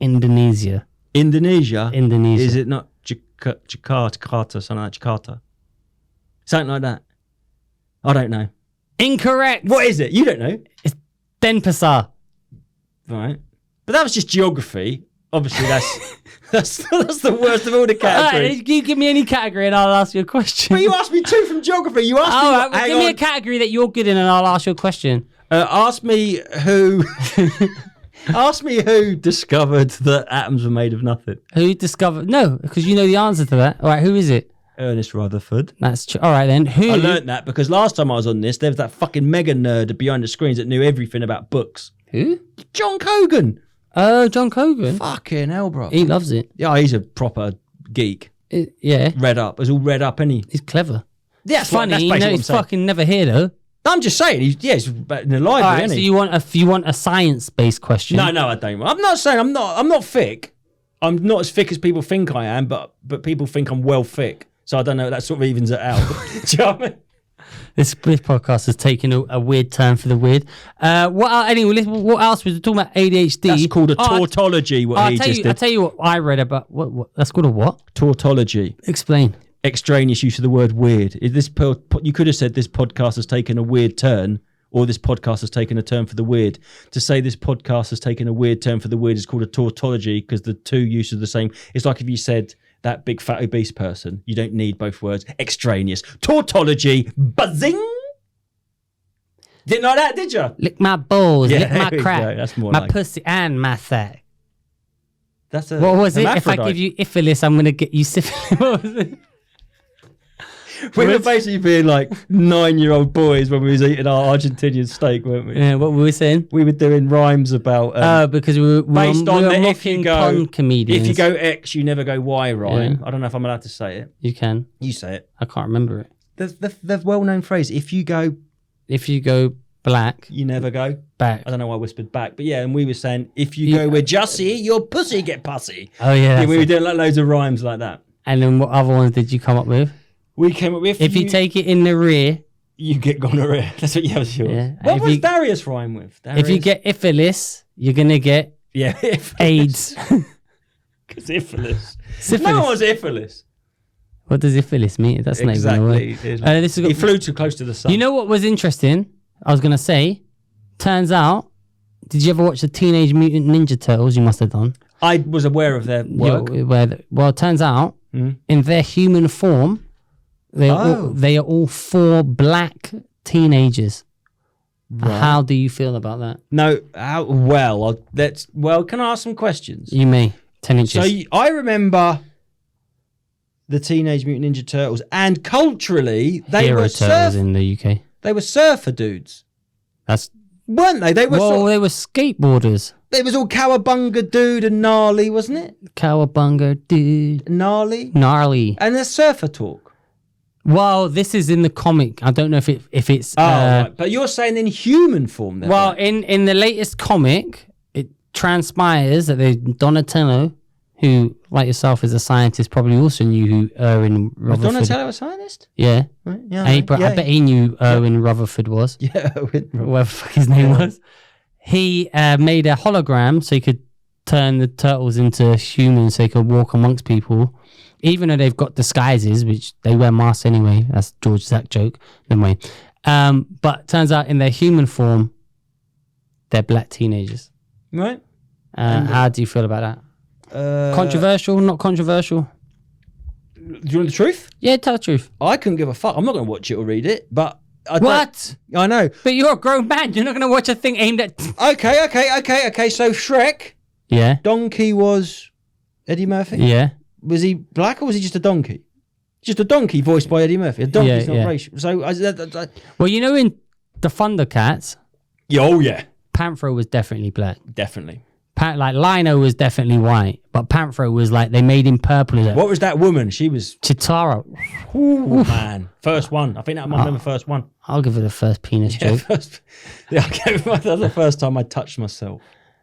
Indonesia? Indonesia? Indonesia. Is it not Jakarta, something like Jakarta? Something like that. I don't know. Incorrect. What is it? You don't know. It's Denpasar. Right. But that was just geography. Obviously, that's the worst of all the categories. Right, you give me any category and I'll ask you a question. But you asked me 2 from geography. You asked me... Give me a category that you're good in and I'll ask you a question. Ask me who... Ask me who discovered that atoms were made of nothing. Who discovered... No, because you know the answer to that. All right, who is it? Ernest Rutherford. That's true. All right, then. Who? I learnt that because last time I was on this, there was that fucking mega nerd behind the screens that knew everything about books. Who? John Cogan. Oh, John Cogan. Fucking hell, bro. He loves it. Yeah, he's a proper geek. Yeah. Read up. He's all read up, isn't he? He's clever. Yeah, it's funny. He's fucking never here, though. I'm just saying. He's in the library, all right, isn't so he? you want a science-based question? No, I don't. I'm not saying I'm not thick. I'm not as thick as people think I am, but people think I'm well thick. So I don't know. That sort of evens it out. Do you know what I mean? This podcast has taken a weird turn for the weird. Anyway, what else was we talking about? ADHD. That's called a tautology. I'll tell you what I read about. What that's called a what? Tautology. Explain. Extraneous use of the word weird. You could have said this podcast has taken a weird turn, or this podcast has taken a turn for the weird. To say this podcast has taken a weird turn for the weird is called a tautology because the two uses are the same. It's like if you said that big fat obese person. You don't need both words. Extraneous. Tautology. Buzzing. Didn't like that, did you? Lick my balls. Lick my crack. That's more my like pussy and my sack. That's a. What was it? If I give you syphilis, I'm gonna get you syphilis. What was it? We were basically being like 9-year-old boys when we was eating our Argentinian steak, weren't we? Yeah, what were we saying? We were doing rhymes about... because we were mocking pun comedians. If you go X, you never go Y rhyme. Yeah. I don't know if I'm allowed to say it. You can. You say it. I can't remember it. The well-known phrase, if you go black... You never go... Back. I don't know why I whispered back, but yeah, and we were saying, if you go with Jussie, your pussy get pussy. Oh, yeah. We were doing like loads of rhymes like that. And then what other ones did you come up with? We came up with... If you take it in the rear... You get gonorrhea. That's what you have yours. Yeah. What was Darius rhyme with? Darius? If you get syphilis, you're going to get... Yeah, AIDS. Because syphilis. No one was syphilis. What does syphilis mean? That's exactly. Not even a word. He flew too close to the sun. You know what was interesting? I was going to say, turns out, did you ever watch the Teenage Mutant Ninja Turtles? You must have done. I was aware of their work. Well, it turns out, in their human form, they are all 4 black teenagers. Right. How do you feel about that? No, can I ask some questions? You may. 10 inches. So I remember the Teenage Mutant Ninja Turtles, and culturally, they were turtles in the UK. They were surfer dudes. Weren't they? They were skateboarders. It was all cowabunga dude and gnarly, wasn't it? Cowabunga dude. Gnarly. And there's surfer talk. Well, this is in the comic. I don't know if it's... right. But you're saying in human form then? Well, in the latest comic, it transpires that there's Donatello, who, like yourself, is a scientist, probably also knew who Erwin Rutherford... Was Donatello a scientist? Yeah. Right. Yeah, I bet he knew Erwin Rutherford was. Yeah, Erwin Rutherford. Whatever the fuck his name was. he made a hologram so he could turn the turtles into humans so he could walk amongst people. Even though they've got disguises, which they wear masks anyway. That's George Zack joke. Never mind. But turns out in their human form, they're black teenagers. Right. How do you feel about that? Controversial? Not controversial? Do you want the truth? Yeah, tell the truth. I couldn't give a fuck. I'm not going to watch it or read it, but... What? I know. But you're a grown man. You're not going to watch a thing aimed at... Okay. So Shrek... Yeah. Donkey was Eddie Murphy? Yeah. Was he black or was he just a donkey? Just a donkey voiced by Eddie Murphy. A donkey's not racial. So, well, you know, in the Thundercats... Yeah. Panthro was definitely black. Definitely. Like Lino was definitely white, but Panthro was like, they made him purple. What was that woman? She was... Chitara. Ooh, man. First one. I think that might have been the first one. I'll give it the first penis joke. That was the first time I touched myself.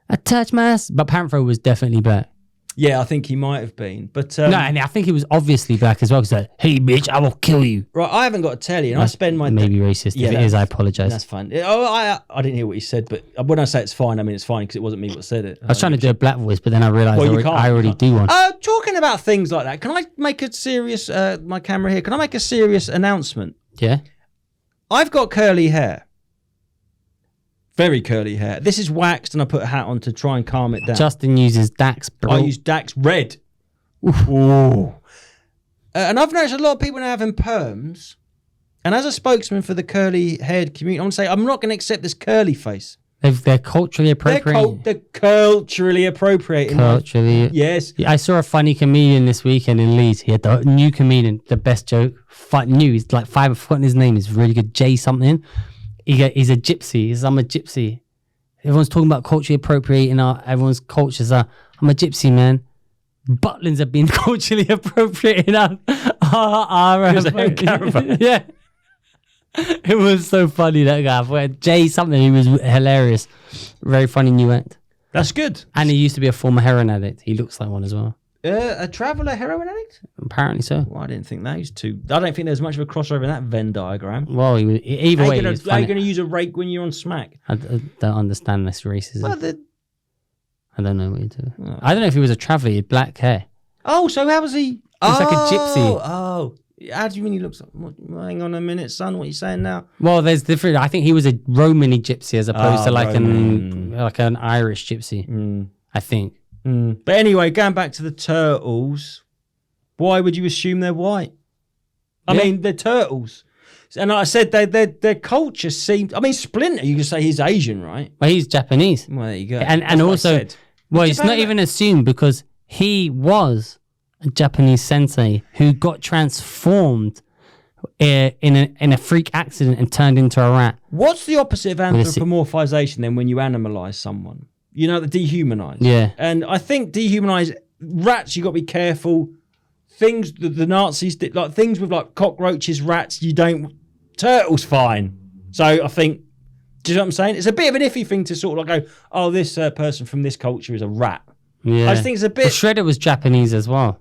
I touched but Panthro was definitely black. Yeah, I think he might have been. But no, and I think he was obviously black as well. Because like, hey, bitch, I will kill you. Right, I haven't got to tell you. And I spend my... Maybe racist. Yeah, if it is, I apologise. That's fine. I didn't hear what he said, but when I say it's fine, I mean it's fine because it wasn't me what said it. I was trying to do a black voice, but then I realised I already do one. Talking about things like that, can I make a serious... my camera here. Can I make a serious announcement? Yeah. I've got curly hair. Very curly hair. This is waxed and I put a hat on to try and calm it down. Justin uses Dax Blue. I use Dax Red. Ooh. And I've noticed a lot of people now having perms. And as a spokesman for the curly-haired community, I want to say I'm not going to accept this curly face. They're culturally appropriating. They're culturally appropriating. Culturally. Yes. I saw a funny comedian this weekend in Leeds. He had the new comedian, the best joke. New. He's like 5. I've forgotten his name. He's really good. Jay something. He's a gypsy. He says, I'm a gypsy. Everyone's talking about culturally appropriating everyone's cultures. I'm a gypsy, man. Butlins have been culturally appropriating our yeah. It was so funny, that guy. Where Jay something, he was hilarious. Very funny new act. That's good. And he used to be a former heroin addict. He looks like one as well. A traveller heroin addict? Apparently so. Well, I didn't think that. I don't think there's much of a crossover in that Venn diagram. Well, either way, how are you going to use a rake when you're on smack? I don't understand this racism. Well, I don't know what you do. Oh. I don't know if he was a traveller. He had black hair. Oh, so how was he? He's like a gypsy. Oh. How do you mean he looks like... Hang on a minute, son. What are you saying now? Well, there's different... I think he was a Romany gypsy as opposed to like an Irish gypsy. I think. But anyway, going back to the turtles, why would you assume they're white? I mean, they're turtles. And like I said, their culture seems... I mean, Splinter, you could say he's Asian, right? Well, he's Japanese. Well, there you go. And also... Well, it's not even assumed because he was a Japanese sensei who got transformed in a freak accident and turned into a rat. What's the opposite of anthropomorphization then when you animalize someone? You know, the dehumanize. Yeah. And I think dehumanize rats, you got to be careful. Things the Nazis did, like things with like cockroaches, rats, you don't... Turtles, fine. So I think... Do you know what I'm saying? It's a bit of an iffy thing to sort of like go, oh, this person from this culture is a rat. Yeah. I just think it's a bit... Well, Shredder was Japanese as well.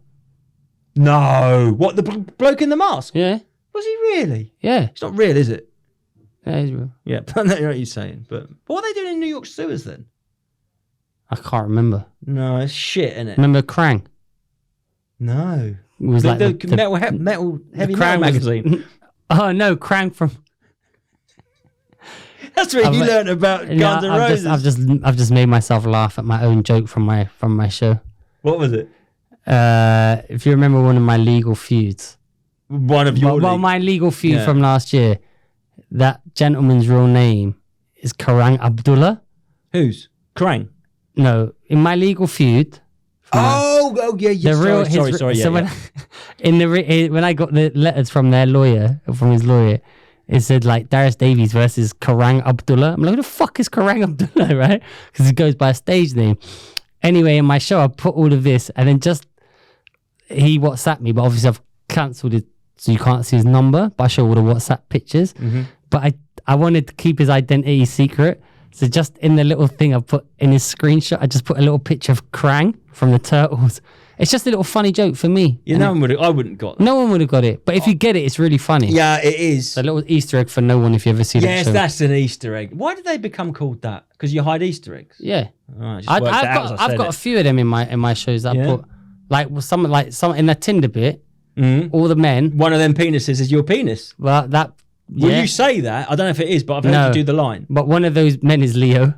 No. What, the bloke in the mask? Yeah. Was he really? Yeah. It's not real, is it? Yeah, he's real. Yeah, I know what you're saying. But what are they doing in New York sewers then? I can't remember. No, it's shit, innit? Remember Krang? No. It was like the metal heavy metal magazine. Oh, no, Krang from... That's where you learned about Guns N' Roses. I've just made myself laugh at my own joke from my show. What was it? If you remember one of my legal feuds. One of your my legal feud from last year. That gentleman's real name is Karang Abdullah. Whose? Krang? No, in my legal feud. Yeah. Sorry. So when I got the letters from his lawyer, it said like Darius DAVIES versus Karang Abdullah. I'm like, who the fuck is Karang Abdullah, right? Because he goes by a stage name. Anyway, in my show, I put all of this, and then he WhatsApped me, but obviously I've cancelled it, so you can't see his number. But I show all the WhatsApp pictures. Mm-hmm. But I wanted to keep his identity secret, so just in the little thing I put in his screenshot, I just put a little picture of Krang from the Turtles. It's just a little funny joke for me. Yeah, I wouldn't got that. No one would have got it. But if you get it, it's really funny. Yeah, it is. A little Easter egg for no one if you ever see that show. Yes, that's an Easter egg. Why did they become called that? Because you hide Easter eggs. Yeah. Right, I've got a few of them in my shows that I put. Like some in the Tinder bit, all the men. One of them penises is your penis. Well, that. Will you say that? I don't know if it is, but I've heard you do the line. But one of those men is Leo.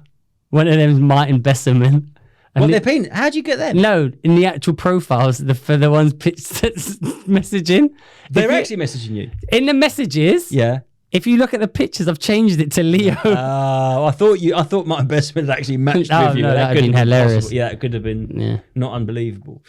One of them is Martin Besserman. What, their penis? How do you get them? No, in the actual profiles, for the ones messaging. They're actually messaging you. In the messages. Yeah. If you look at the pictures, I've changed it to Leo. I thought Martin Besserman had actually matched with you. No, that could have been hilarious. Yeah, it could have been not unbelievable.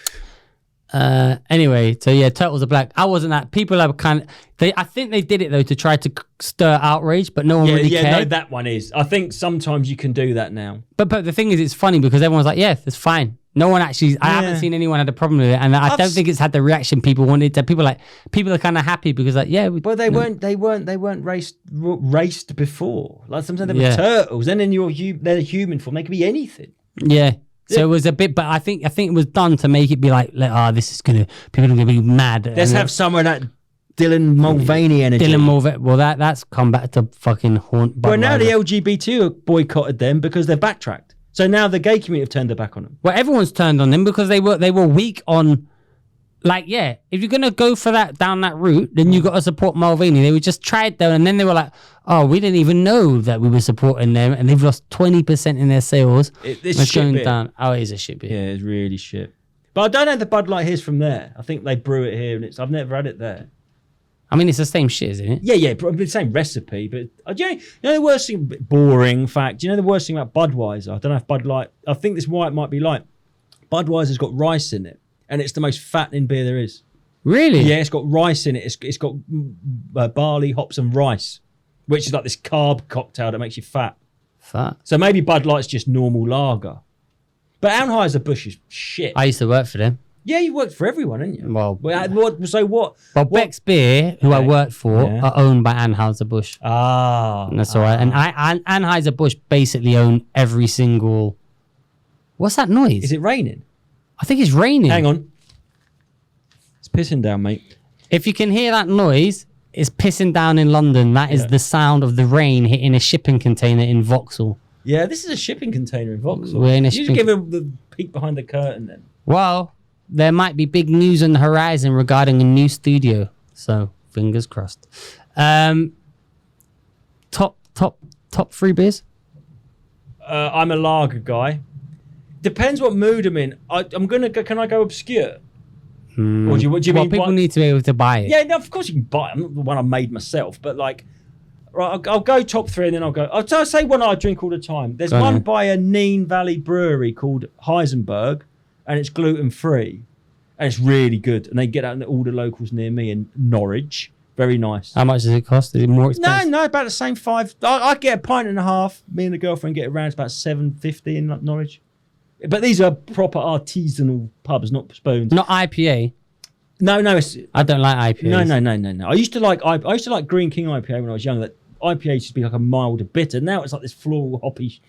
Anyway, so yeah, Turtles are black. I wasn't that. People are I think they did it though to try to stir outrage, but no one really cared. No, that one is. I think sometimes you can do that now. But the thing is, it's funny because everyone's like, yeah, it's fine. No one actually. I haven't seen anyone had a problem with it, and I don't think it's had the reaction people wanted. To people are kind of happy because Well, they weren't raced before. Like sometimes they were turtles, and then they're human form. They could be anything. Yeah. So it was a bit, but I think it was done to make it be like, this is people are gonna be mad. Let's have some of that Dylan Mulvaney energy. Well, that's come back to fucking haunt. Well, now the LGBT boycotted them because they've backtracked. So now the gay community have turned their back on them. Well, everyone's turned on them because they were weak on. Like, yeah, if you're gonna go for down that route, then you got to support Mulvaney. They were just tried though, and then they were like, "Oh, we didn't even know that we were supporting them," and they've lost 20% in their sales. It's going down. Oh, it is a shit beer. Yeah, it's really shit. But I don't know if the Bud Light here's from there. I think they brew it here, and I've never had it there. I mean, it's the same shit, isn't it? Yeah, probably the same recipe. But you know the worst thing, boring fact. You know the worst thing about Budweiser? I don't know if Bud Light. I think this is why it might be light. Budweiser's got rice in it. And it's the most fattening beer there is. Really? Yeah, it's got rice in it. It's got barley, hops, and rice, which is like this carb cocktail that makes you fat. Fat. So maybe Bud Light's just normal lager. But Anheuser-Busch is shit. I used to work for them. Yeah, you worked for everyone, didn't you? Well, what? Beck's Beer, who I worked for, are owned by Anheuser-Busch. And that's all right. And Anheuser-Busch basically own every single... What's that noise? Is it raining? I think it's raining. Hang on. It's pissing down, mate. If you can hear that noise, it's pissing down in London. That is the sound of the rain hitting a shipping container in Vauxhall. Yeah, this is a shipping container in Vauxhall. We're in a you just give him the peek behind the curtain then. Well, there might be big news on the horizon regarding a new studio. So, fingers crossed. Top 3 beers? I'm a lager guy. Depends what mood I'm in. I'm gonna go. Can I go obscure? Or do you mean people need to be able to buy it? Yeah, no, of course you can buy it. I'm not the one I made myself, but like, right, I'll go top 3 and then I'll say one I drink all the time. There's one by a Neen Valley brewery called Heisenberg, and it's gluten free, and it's really good. And they get out in all the locals near me in Norwich. Very nice. How much does it cost? Is it more expensive? No, about the same 5. I get a pint and a half. Me and the girlfriend get around. It's about $7.50 in Norwich. But these are proper artisanal pubs, not spoons. Not IPA. No. I don't like IPAs. No. I used to like Green King IPA when I was young. That IPA used to be like a milder bitter. Now it's like this floral hoppy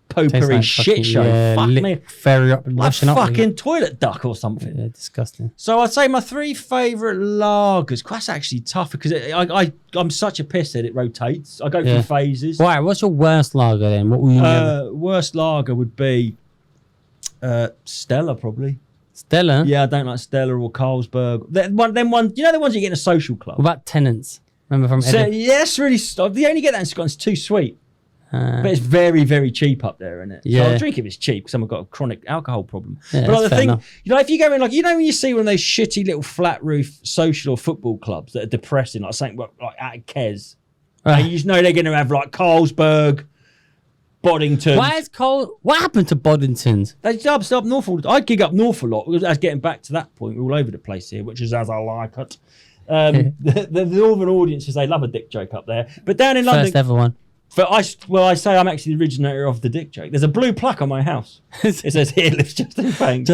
potpourri like shit show. Yeah, fuck me. Like fucking toilet duck or something. Yeah, disgusting. So I'd say my 3 favourite lagers. That's actually tough because I'm such a pisshead. It rotates. I go through phases. Why? What's your worst lager then? What would you worst lager would be Stella probably. Stella? Yeah, I don't like Stella or Carlsberg. Them one, you know the ones you get in a social club. What about Tennant's? Remember from yes, really. You only get that in Scotland. It's too sweet. But it's very, very cheap up there, isn't it? Yeah. So I'll drink if it's cheap because someone got a chronic alcohol problem. Yeah, but like the thing, if you go in, when you see one of those shitty little flat roof social or football clubs that are depressing, like something like out of Kes, and you just know they're going to have like Carlsberg, Boddington. What happened to Boddingtons? They up north. I gig up north a lot. As getting back to that point, we're all over the place here, which is as I like it. The northern audiences, they love a dick joke up there. But down in London, first ever one. But I say I'm actually the originator of the dick joke. There's a blue plaque on my house. It says, "Here lives Justin Panks,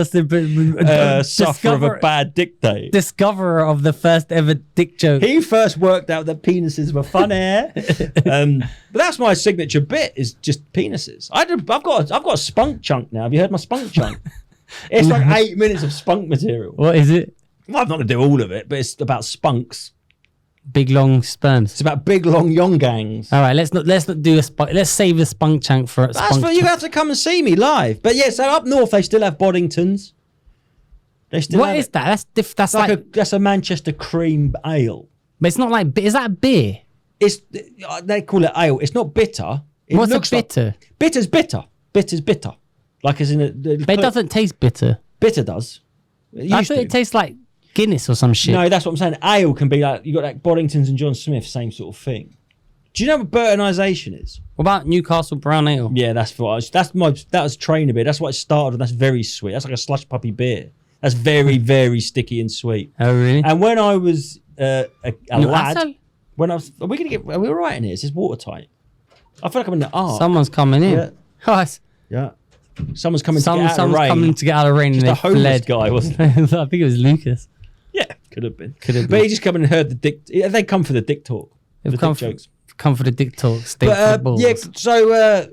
sufferer of a bad dick day." Discoverer of the first ever dick joke. He first worked out that penises were fun air. But that's my signature bit, is just penises. I've got a spunk chunk now. Have you heard my spunk chunk? It's like 8 minutes of spunk material. What is it? Well, I'm not going to do all of it, but it's about spunks. big long sperms. It's about big long Yong Gangs. All right, let's not do a spunk. Let's save the spunk chunk for. That's for you. Have to come and see me live. But yeah, so up north they still have Boddingtons. They still. What is that? That's like that's a Manchester cream ale. But it's not like. Is that beer? They call it ale. It's not bitter. What's a bitter? Bitter's bitter. Bitter's bitter. Like as in a. But it doesn't taste bitter. Bitter does. I thought it tastes like Guinness or some shit. No, that's what I'm saying. Ale can be like you got like Boddingtons and John Smith, same sort of thing. Do you know what Burtonisation is? What about Newcastle Brown Ale? Yeah, that was trainer beer. That's what it started with. That's very sweet. That's like a slush puppy beer. That's very, very sticky and sweet. Oh, really? And when I was a lad, Asshole? when I was, are we all right in here? Is this watertight? I feel like I'm in the ark. Someone's coming in. Yeah. Oh, Yeah. Someone's coming to get out of the rain. coming to get out of the rain. Just and a homeless fled. guy, wasn't I think it was Lucas. Yeah, could have been. been. But he just come and heard the dick. They come for the dick talk. They've The come dick jokes. Come for the dick talk. Stay for the balls. Yeah, so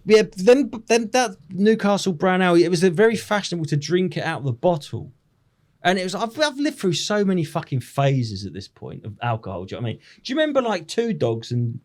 then that Newcastle Brown Ale, it was very fashionable to drink it out of the bottle. And it was I've lived through so many fucking phases at this point of alcohol. Do you know what I mean? Do you remember like Two Dogs and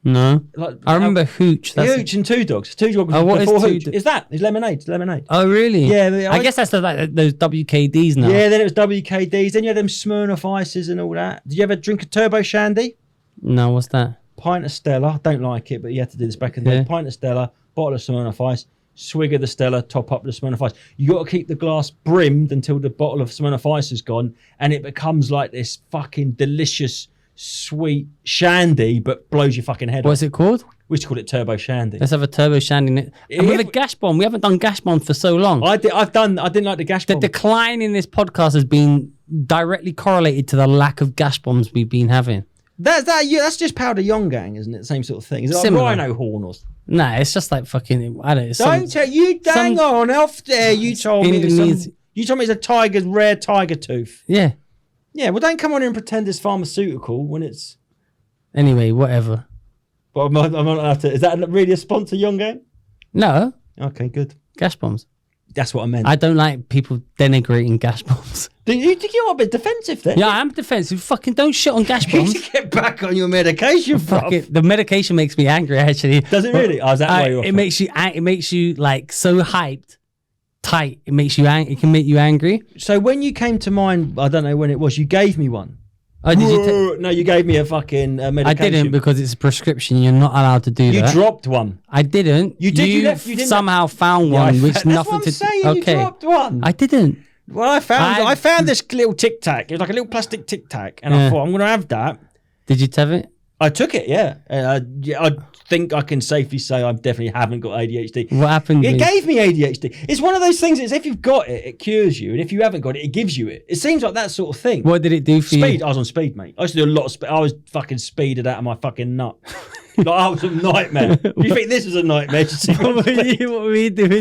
No. like I remember Hooch. That's Hooch and Two Dogs. Two Dogs Oh, what is before Two Hooch. Do- Is that? It's lemonade. It's lemonade. Oh, really? Yeah, I guess that's those WKDs now. Yeah, then it was WKDs. Then you had them Smirnoff Ices and all that. Did you ever drink a Turbo Shandy? No, what's that? Pint of Stella. Don't like it, but you had to do this back in the day. Yeah. Pint of Stella, bottle of Smirnoff Ice, swig of the Stella, top up the Smirnoff Ice. You got to keep the glass brimmed until the bottle of Smirnoff Ice is gone, and it becomes like this fucking delicious, sweet shandy, but blows your fucking head What's off. it called? We used to call it Turbo Shandy. Let's have a turbo shandy in it. And with a gash bomb, we haven't done gash bomb for so long. I didn't like the gash The bomb. decline in this podcast has been directly correlated to the lack of gash bombs we've been having. That's just powder Yong Gang, isn't it? Same sort of thing. Is it like Similar. rhino horn or? Nah, it's just like fucking. I don't. Don't tell you. Hang on, off there. You told me. You told me it's a rare tiger tooth. Yeah. Yeah. Well, don't come on here and pretend it's pharmaceutical when it's. Anyway, whatever. But I'm not allowed to. Is that really a sponsor, Yong Gang? No, Okay, good. gash bombs. That's what I meant. I don't like people denigrating gash bombs. Do you think you're a bit defensive then? Yeah, I'm defensive. Fucking don't shit on gash You bombs. need to get back on your medication, Fuck bro. it. The medication makes me angry. Actually, Does it really? Oh, is that why you're off it makes you. It makes you like so hyped, tight. It makes you. It can make you angry. So when you came to mind, I don't know when it was. You gave me one. Oh, did you? No, you gave me a fucking medication. I didn't because it's a prescription. You're not allowed to do You that. dropped one. I didn't. You did. You didn't somehow found one, which that's nothing what I'm to. saying. Okay, You dropped one. I didn't. Well, I found this little Tic Tac. It was like a little plastic Tic Tac, and I Yeah. thought I'm going to have that. Did you have it? I took it, yeah. I think I can safely say I definitely haven't got ADHD. What happened? It gave me ADHD. It's one of those things. It's if you've got it, it cures you, and if you haven't got it, it gives you it. It seems like that sort of thing. What did it do for Speed. you? I was on speed, mate. I used to do a lot of speed. I was fucking speeded out of my fucking nut. Like, I was a nightmare. Do you think this was a nightmare? What were you doing?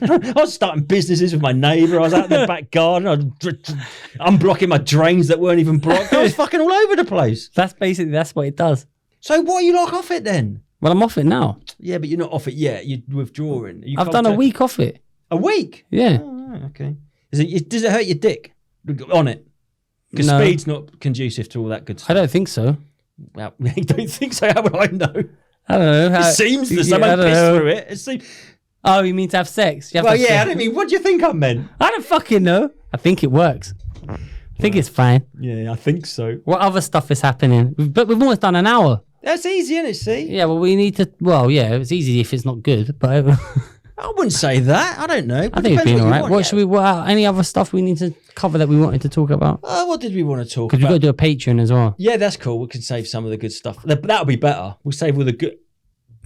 I was starting businesses with my neighbour. I was out in the back garden. I was unblocking my drains that weren't even blocked. I was fucking all over the place. That's what it does. So what are you like off it then? Well, I'm off it now. Yeah, but you're not off it yet. You're withdrawing. I've done a week off it. A week? Yeah. Oh, right, okay. Does it hurt your dick on it? Because No. speed's not conducive to all that good stuff. I don't think so. Well, I don't think so. How would I know? I don't know. It seems that Yeah, someone I don't pissed know. through it. It seems... Oh, you mean to have sex? You have Well, to have yeah, I sex. don't mean, what do you think I meant? I don't fucking know. I think it works. I think it's fine. Yeah, I think so. What other stuff is happening? But we've almost done an hour. That's easy, isn't it, see? Yeah, well, we need to... Well, yeah, it's easy if it's not good, but... I wouldn't say that. I don't know. I think it's been all right. What should we... any other stuff we need to cover that we wanted to talk about? What did we want to talk Because we've got about? to do a Patreon as well. Yeah, that's cool. We can save some of the good stuff. That'll be better. We'll save all the good...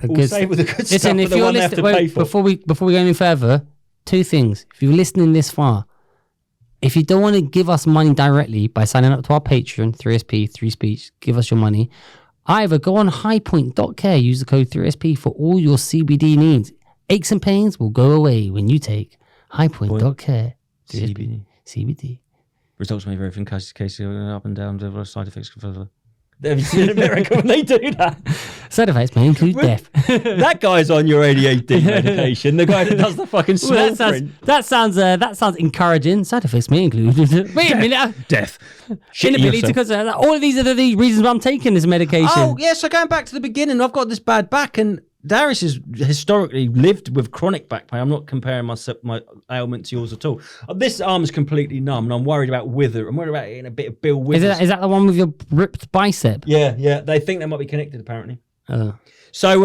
We'll save all the good stuff Listen, for if the you're one they have to pay listening... for. Before we go any further, two things. If you're listening this far, if you don't want to give us money directly by signing up to our Patreon, 3SP, 3Speech, give us your money. Either go on highpoint.care, use the code 3SP for all your CBD needs. Aches and pains will go away when you take highpoint.care. 3SP, CBD. Results may vary from case to case, up and down, side effects. Have you seen in America when they do that? Side effects may include death. That guy's on your ADHD medication. The guy that does the fucking small print. That sounds encouraging. Side effects may include wait a minute, death. Inability to because all of these are the reasons why I'm taking this medication. Oh yeah, so going back to the beginning, I've got this bad back, and Darius has historically lived with chronic back pain. I'm not comparing my ailment to yours at all. This arm is completely numb, and I'm worried about wither. I'm worried about getting a bit of Bill Withers. Is that the one with your ripped bicep? Yeah. They think they might be connected, apparently. So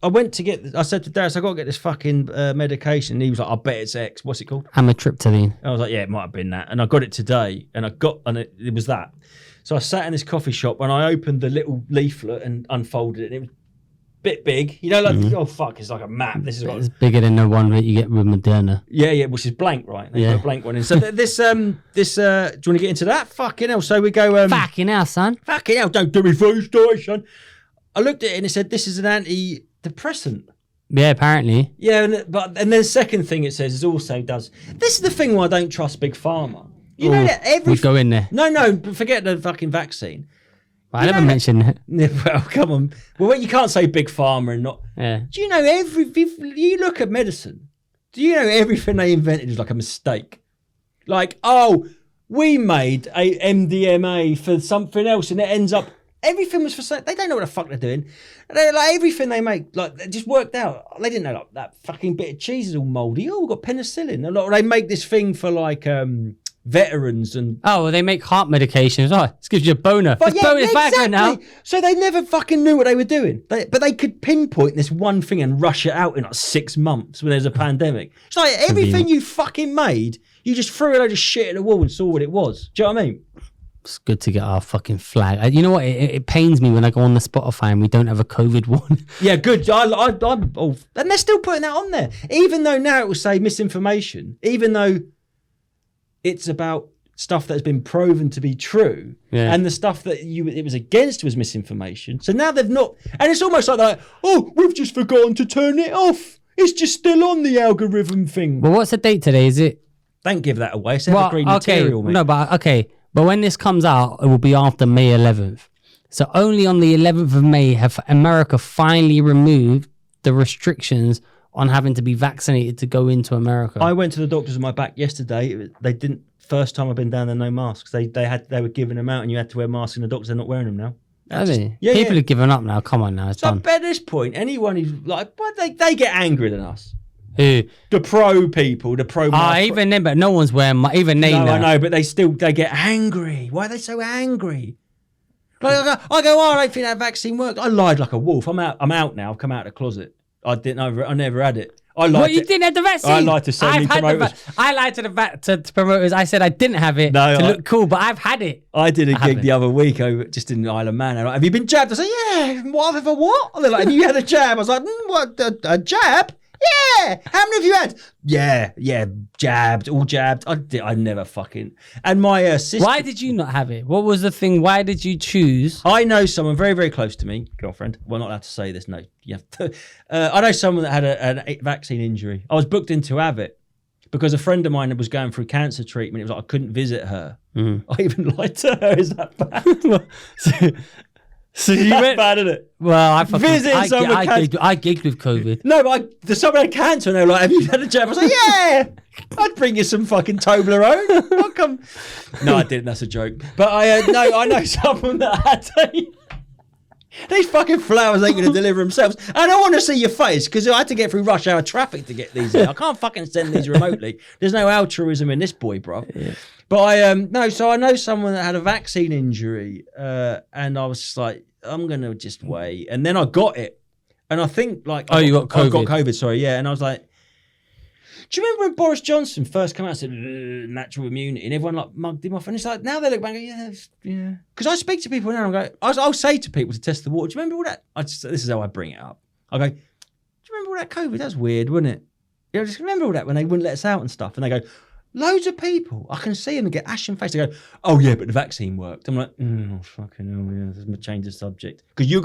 I went to get. I said to Darius, I got to get this fucking medication. And he was like, I bet it's X. What's it called? Amitriptyline. I was like, yeah, it might have been that. And I got it today, and it was that. So I sat in this coffee shop, and I opened the little leaflet and unfolded it. And it was a bit big, oh fuck, it's like a map. This is what it's bigger than the one that you get with Moderna. Yeah, which is blank, right? They put a blank one in. So this do you want to get into that? Fucking hell. So we go. Fucking hell, son. Fucking hell, don't do me first story, son. I looked at it and it said this is an antidepressant. Yeah, apparently. Yeah, and then the second thing it says is also does. This is the thing why I don't trust Big Pharma. You know that we go in there. No, forget the fucking vaccine. I never mentioned it. Well, come on. Well, you can't say Big Pharma and not. Yeah. Do you know you look at medicine? Do you know everything they invented is like a mistake? Like, we made a MDMA for something else, and it ends up. Everything was for something. They don't know what the fuck they're doing. Like everything they make, like it just worked out. They didn't know like that fucking bit of cheese is all mouldy. Oh, we've got penicillin. They make this thing for like veterans and they make heart medications. This gives you a boner. Exactly. Now. So they never fucking knew what they were doing. But they could pinpoint this one thing and rush it out in like 6 months when there's a pandemic. It's like everything you fucking made, you just threw a load of shit at the wall and saw what it was. Do you know what I mean? It's good to get our fucking flag. You know what? It pains me when I go on the Spotify and we don't have a COVID one. Yeah, good. And they're still putting that on there. Even though now it will say misinformation, even though it's about stuff that's been proven to be true, and the stuff that it was against was misinformation. So now they've not, and it's almost like we've just forgotten to turn it off. It's just still on the algorithm thing. Well, what's the date today? Is it? Don't give that away. It's evergreen material, mate. No, but okay. But when this comes out, it will be after May 11th. So only on the 11th of May have America finally removed the restrictions on having to be vaccinated to go into America. I went to the doctors with my back yesterday. They didn't. First time I've been down there, no masks. They were giving them out, and you had to wear masks. And the doctors are not wearing them now. People have given up now. Come on now, it's done. So at this point, anyone who's like, they get angrier than us. Who? The pro people, the pro. Even them, but no one's wearing. Even they. No, I know, but they get angry. Why are they so angry? Like, I go, I don't think that vaccine worked. I lied like a wolf. I'm out now. I've come out of the closet. I never had it. I lied. You didn't have the vaccine? I lied to so many promoters. I lied to the promoters. I said I didn't have it to look cool, but I've had it. I did a gig the other week just in Isle of Man. Like, have you been jabbed? I said, yeah. What? And they're like, have you had a jab? I was like, what? A jab? Yeah. How many have you had? Yeah. Jabbed, all jabbed. I never fucking. And my sister. Why did you not have it? What was the thing? Why did you choose? I know someone very, very close to me, girlfriend. We're not allowed to say this. No, you have to. I know someone that had a vaccine injury. I was booked in to have it because a friend of mine was going through cancer treatment. It was like I couldn't visit her. I even lied to her. Is that bad? So you That's bad, isn't it? Well, I gigged with COVID. No, but someone had cancer and they were like, have you had a jab? I was like, yeah, I'd bring you some fucking Toblerone. Welcome. No, I didn't. That's a joke. But I know someone that had these fucking flowers ain't going to deliver themselves. And I want to see your face because I had to get through rush hour traffic to get these in. I can't fucking send these remotely. There's no altruism in this boy, bro. Yeah. But so I know someone that had a vaccine injury, and I was just like, I'm gonna just wait. And then I got it, and I think like, you got COVID. I got COVID. Sorry, yeah. And I was like, do you remember when Boris Johnson first came out and said natural immunity, and everyone like mugged him off? And it's like now they look back, and yeah. Because I speak to people now, and I go, I'll say to people to test the water. Do you remember all that? This is how I bring it up. I go, do you remember all that COVID? That's weird, wasn't it? You know, just remember all that when they wouldn't let us out and stuff, and they go. Loads of people, I can see them get ashen face. They go, "Oh yeah, but the vaccine worked." I'm like, fucking hell, yeah. Let's change the subject because you'll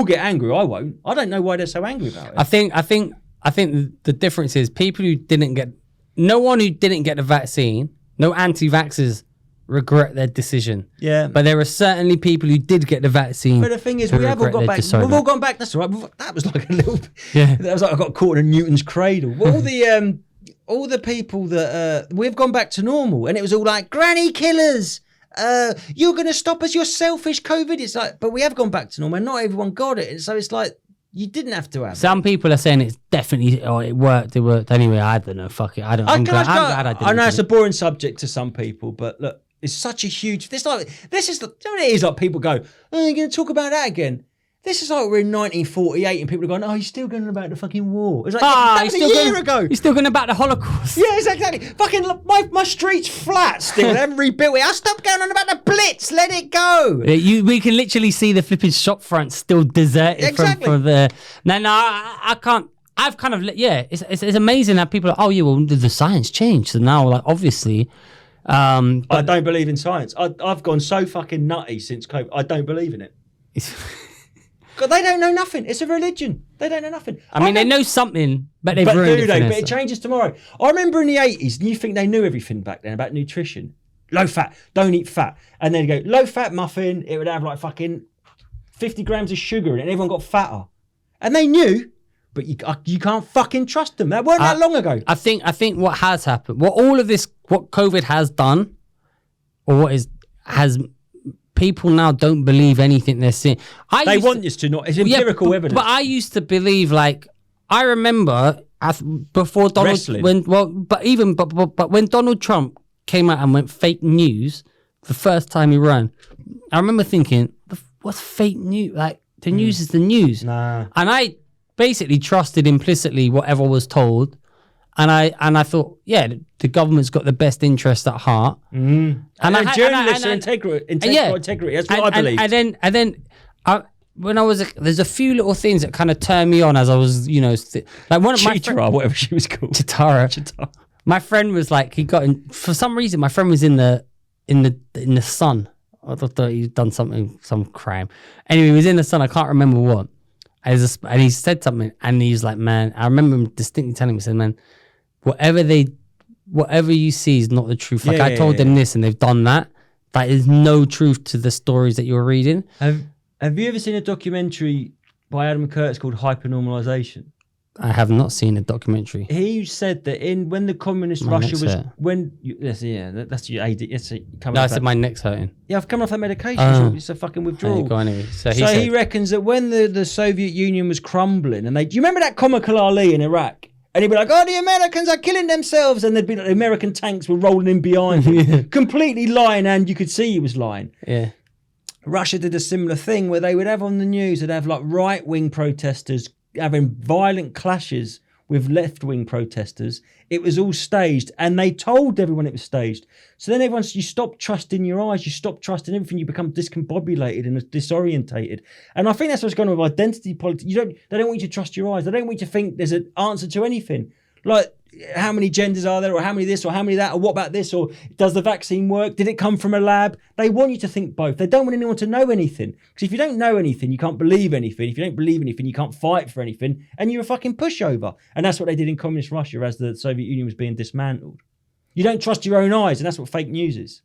get angry. I won't. I don't know why they're so angry about it. I think the difference is people who didn't get, no one who didn't get the vaccine, no anti-vaxxers regret their decision. Yeah. But there are certainly people who did get the vaccine. But the thing is, we have all got back. We've all gone back. That's all right. That was like a little. Yeah. That was like I got caught in a Newton's cradle. All the people that we've gone back to normal, and it was all like granny killers. You're going to stop us. You're selfish, COVID. It's like, but we have gone back to normal, and not everyone got it. And so it's like you didn't have to have. Some people are saying it's definitely. Oh, it worked. It worked anyway. I don't know. Fuck it. I don't. I'm glad I didn't. I know it's a boring subject to some people, but look, it's such a huge. This is the. You know what it is like. People go, "Oh, you're going to talk about that again." This is like we're in 1948 and people are going, "Oh, you're still going about the fucking war." It's like, that was a year ago. You're still going about the Holocaust. Yeah, exactly. Fucking, my street's flat still. They haven't rebuilt it. I'll stop going on about the Blitz. Let it go. We can literally see the flipping shop front still deserted from the... No, I can't... I've kind of... Yeah, it's amazing that people are, oh, yeah, well, the science changed. So now, like, obviously... I don't believe in science. I've gone so fucking nutty since COVID. I don't believe in it. God, they don't know nothing. It's a religion. They don't know nothing. I mean, they know something, but they've ruined it. But it changes tomorrow. I remember in the 80s, and you think they knew everything back then about nutrition. Low fat, don't eat fat. And then you go, low fat muffin, it would have like fucking 50 grams of sugar in it, and everyone got fatter. And they knew, but you can't fucking trust them. That weren't that long ago. I think what has happened, what COVID has done, or has people now don't believe anything they're seeing. They want us to not. It's empirical evidence. But I used to believe, like, I remember before Donald, wrestling. But when Donald Trump came out and went fake news the first time he ran, I remember thinking, what's fake news? Like, the news is the news. Nah. And I basically trusted implicitly whatever was told. And I thought, yeah, the government's got the best interest at heart. And journalists are integrity. That's what I believe. And then when I was, there's a few little things that kind of turned me on as I was, like one of my Chitara, whatever she was called. Chitara. My friend was like, for some reason, my friend was in the sun. I thought he'd done some crime. Anyway, he was in the sun. I can't remember what. And he said something, and he's like, man, I remember him distinctly telling me, he said, man, whatever you see is not the truth. Like, I told them this and they've done that. That is no truth to the stories that you're reading. Have you ever seen a documentary by Adam Curtis called Hypernormalization? I have not seen a documentary. He said that when the communist Russia was that's your AD. I said my neck's hurting. Yeah, I've come off that medication. It's a fucking withdrawal. Go on anyway. So he reckons that when the Soviet Union was crumbling, and do you remember that comical Ali in Iraq? And he'd be like, "Oh, the Americans are killing themselves," and there'd be like, the American tanks were rolling in behind him, completely lying, and you could see he was lying. Yeah. Russia did a similar thing where they would have on the news, they'd have like right-wing protesters having violent clashes with left-wing protesters. It was all staged, and they told everyone it was staged. So then you stop trusting your eyes, you stop trusting everything, you become discombobulated and disorientated. And I think that's what's going on with identity politics. They don't want you to trust your eyes. They don't want you to think there's an answer to anything. Like, how many genders are there, or how many this, or how many that, or what about this, or does the vaccine work? Did it come from a lab? They want you to think both. They don't want anyone to know anything. Because if you don't know anything, you can't believe anything. If you don't believe anything, you can't fight for anything, and you're a fucking pushover. And that's what they did in communist Russia as the Soviet Union was being dismantled. You don't trust your own eyes, and that's what fake news is.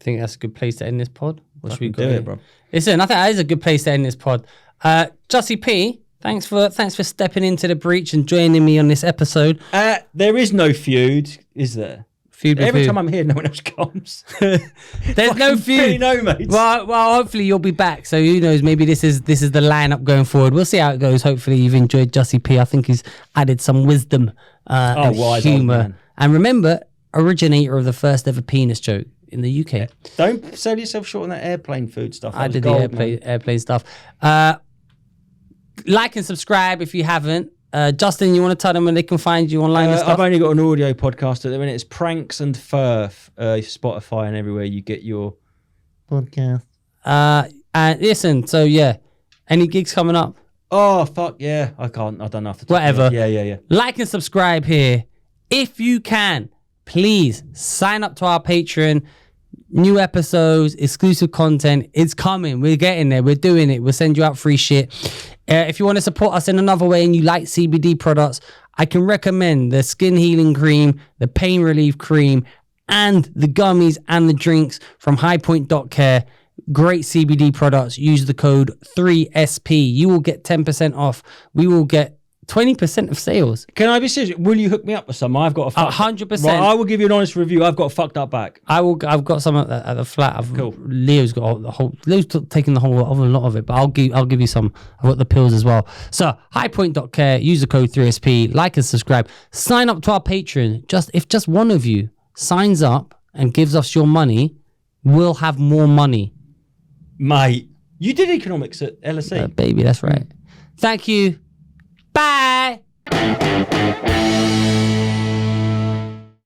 I think that's a good place to end this pod. What should we do it, bro? Listen, I think that is a good place to end this pod. Jussie P, thanks for stepping into the breach and joining me on this episode. There is no feud, is there? Every time I'm here, no one else comes. There's no feud. No, mate. Well, hopefully you'll be back. So who knows? Maybe this is the lineup going forward. We'll see how it goes. Hopefully you've enjoyed Jussie P. I think he's added some wisdom and humour. And remember, originator of the first ever penis joke in the UK. Yeah. Don't sell yourself short on that airplane food stuff. I did the airplane stuff. Like and subscribe if you haven't. Justin, you want to tell them where they can find you online and stuff? I've only got an audio podcast at the minute. It's Pranks and Furf, Spotify and everywhere you get your podcast. And listen, so yeah, any gigs coming up? Oh, fuck yeah. I don't know. Whatever. Yeah. Like and subscribe here. If you can, please sign up to our Patreon. New episodes, exclusive content. It's coming. We're getting there. We're doing it. We'll send you out free shit. If you want to support us in another way and you like CBD products, I can recommend the skin healing cream, the pain relief cream, and the gummies and the drinks from highpoint.care. Great CBD products. Use the code 3SP. You will get 10% off. We will get 20% of sales. Can I be serious? Will you hook me up with some? I've got a 100%. Right, I will give you an honest review. I've got a fucked up back. I've got some at the flat. Cool. Leo's got the whole. Leo's taking the whole of a lot of it, but I'll give you some. I've got the pills as well. So highpoint.care. Use the code 3SP. Like and subscribe. Sign up to our Patreon. If just one of you signs up and gives us your money, we'll have more money. Mate, you did economics at LSE. Baby, that's right. Thank you. Bye.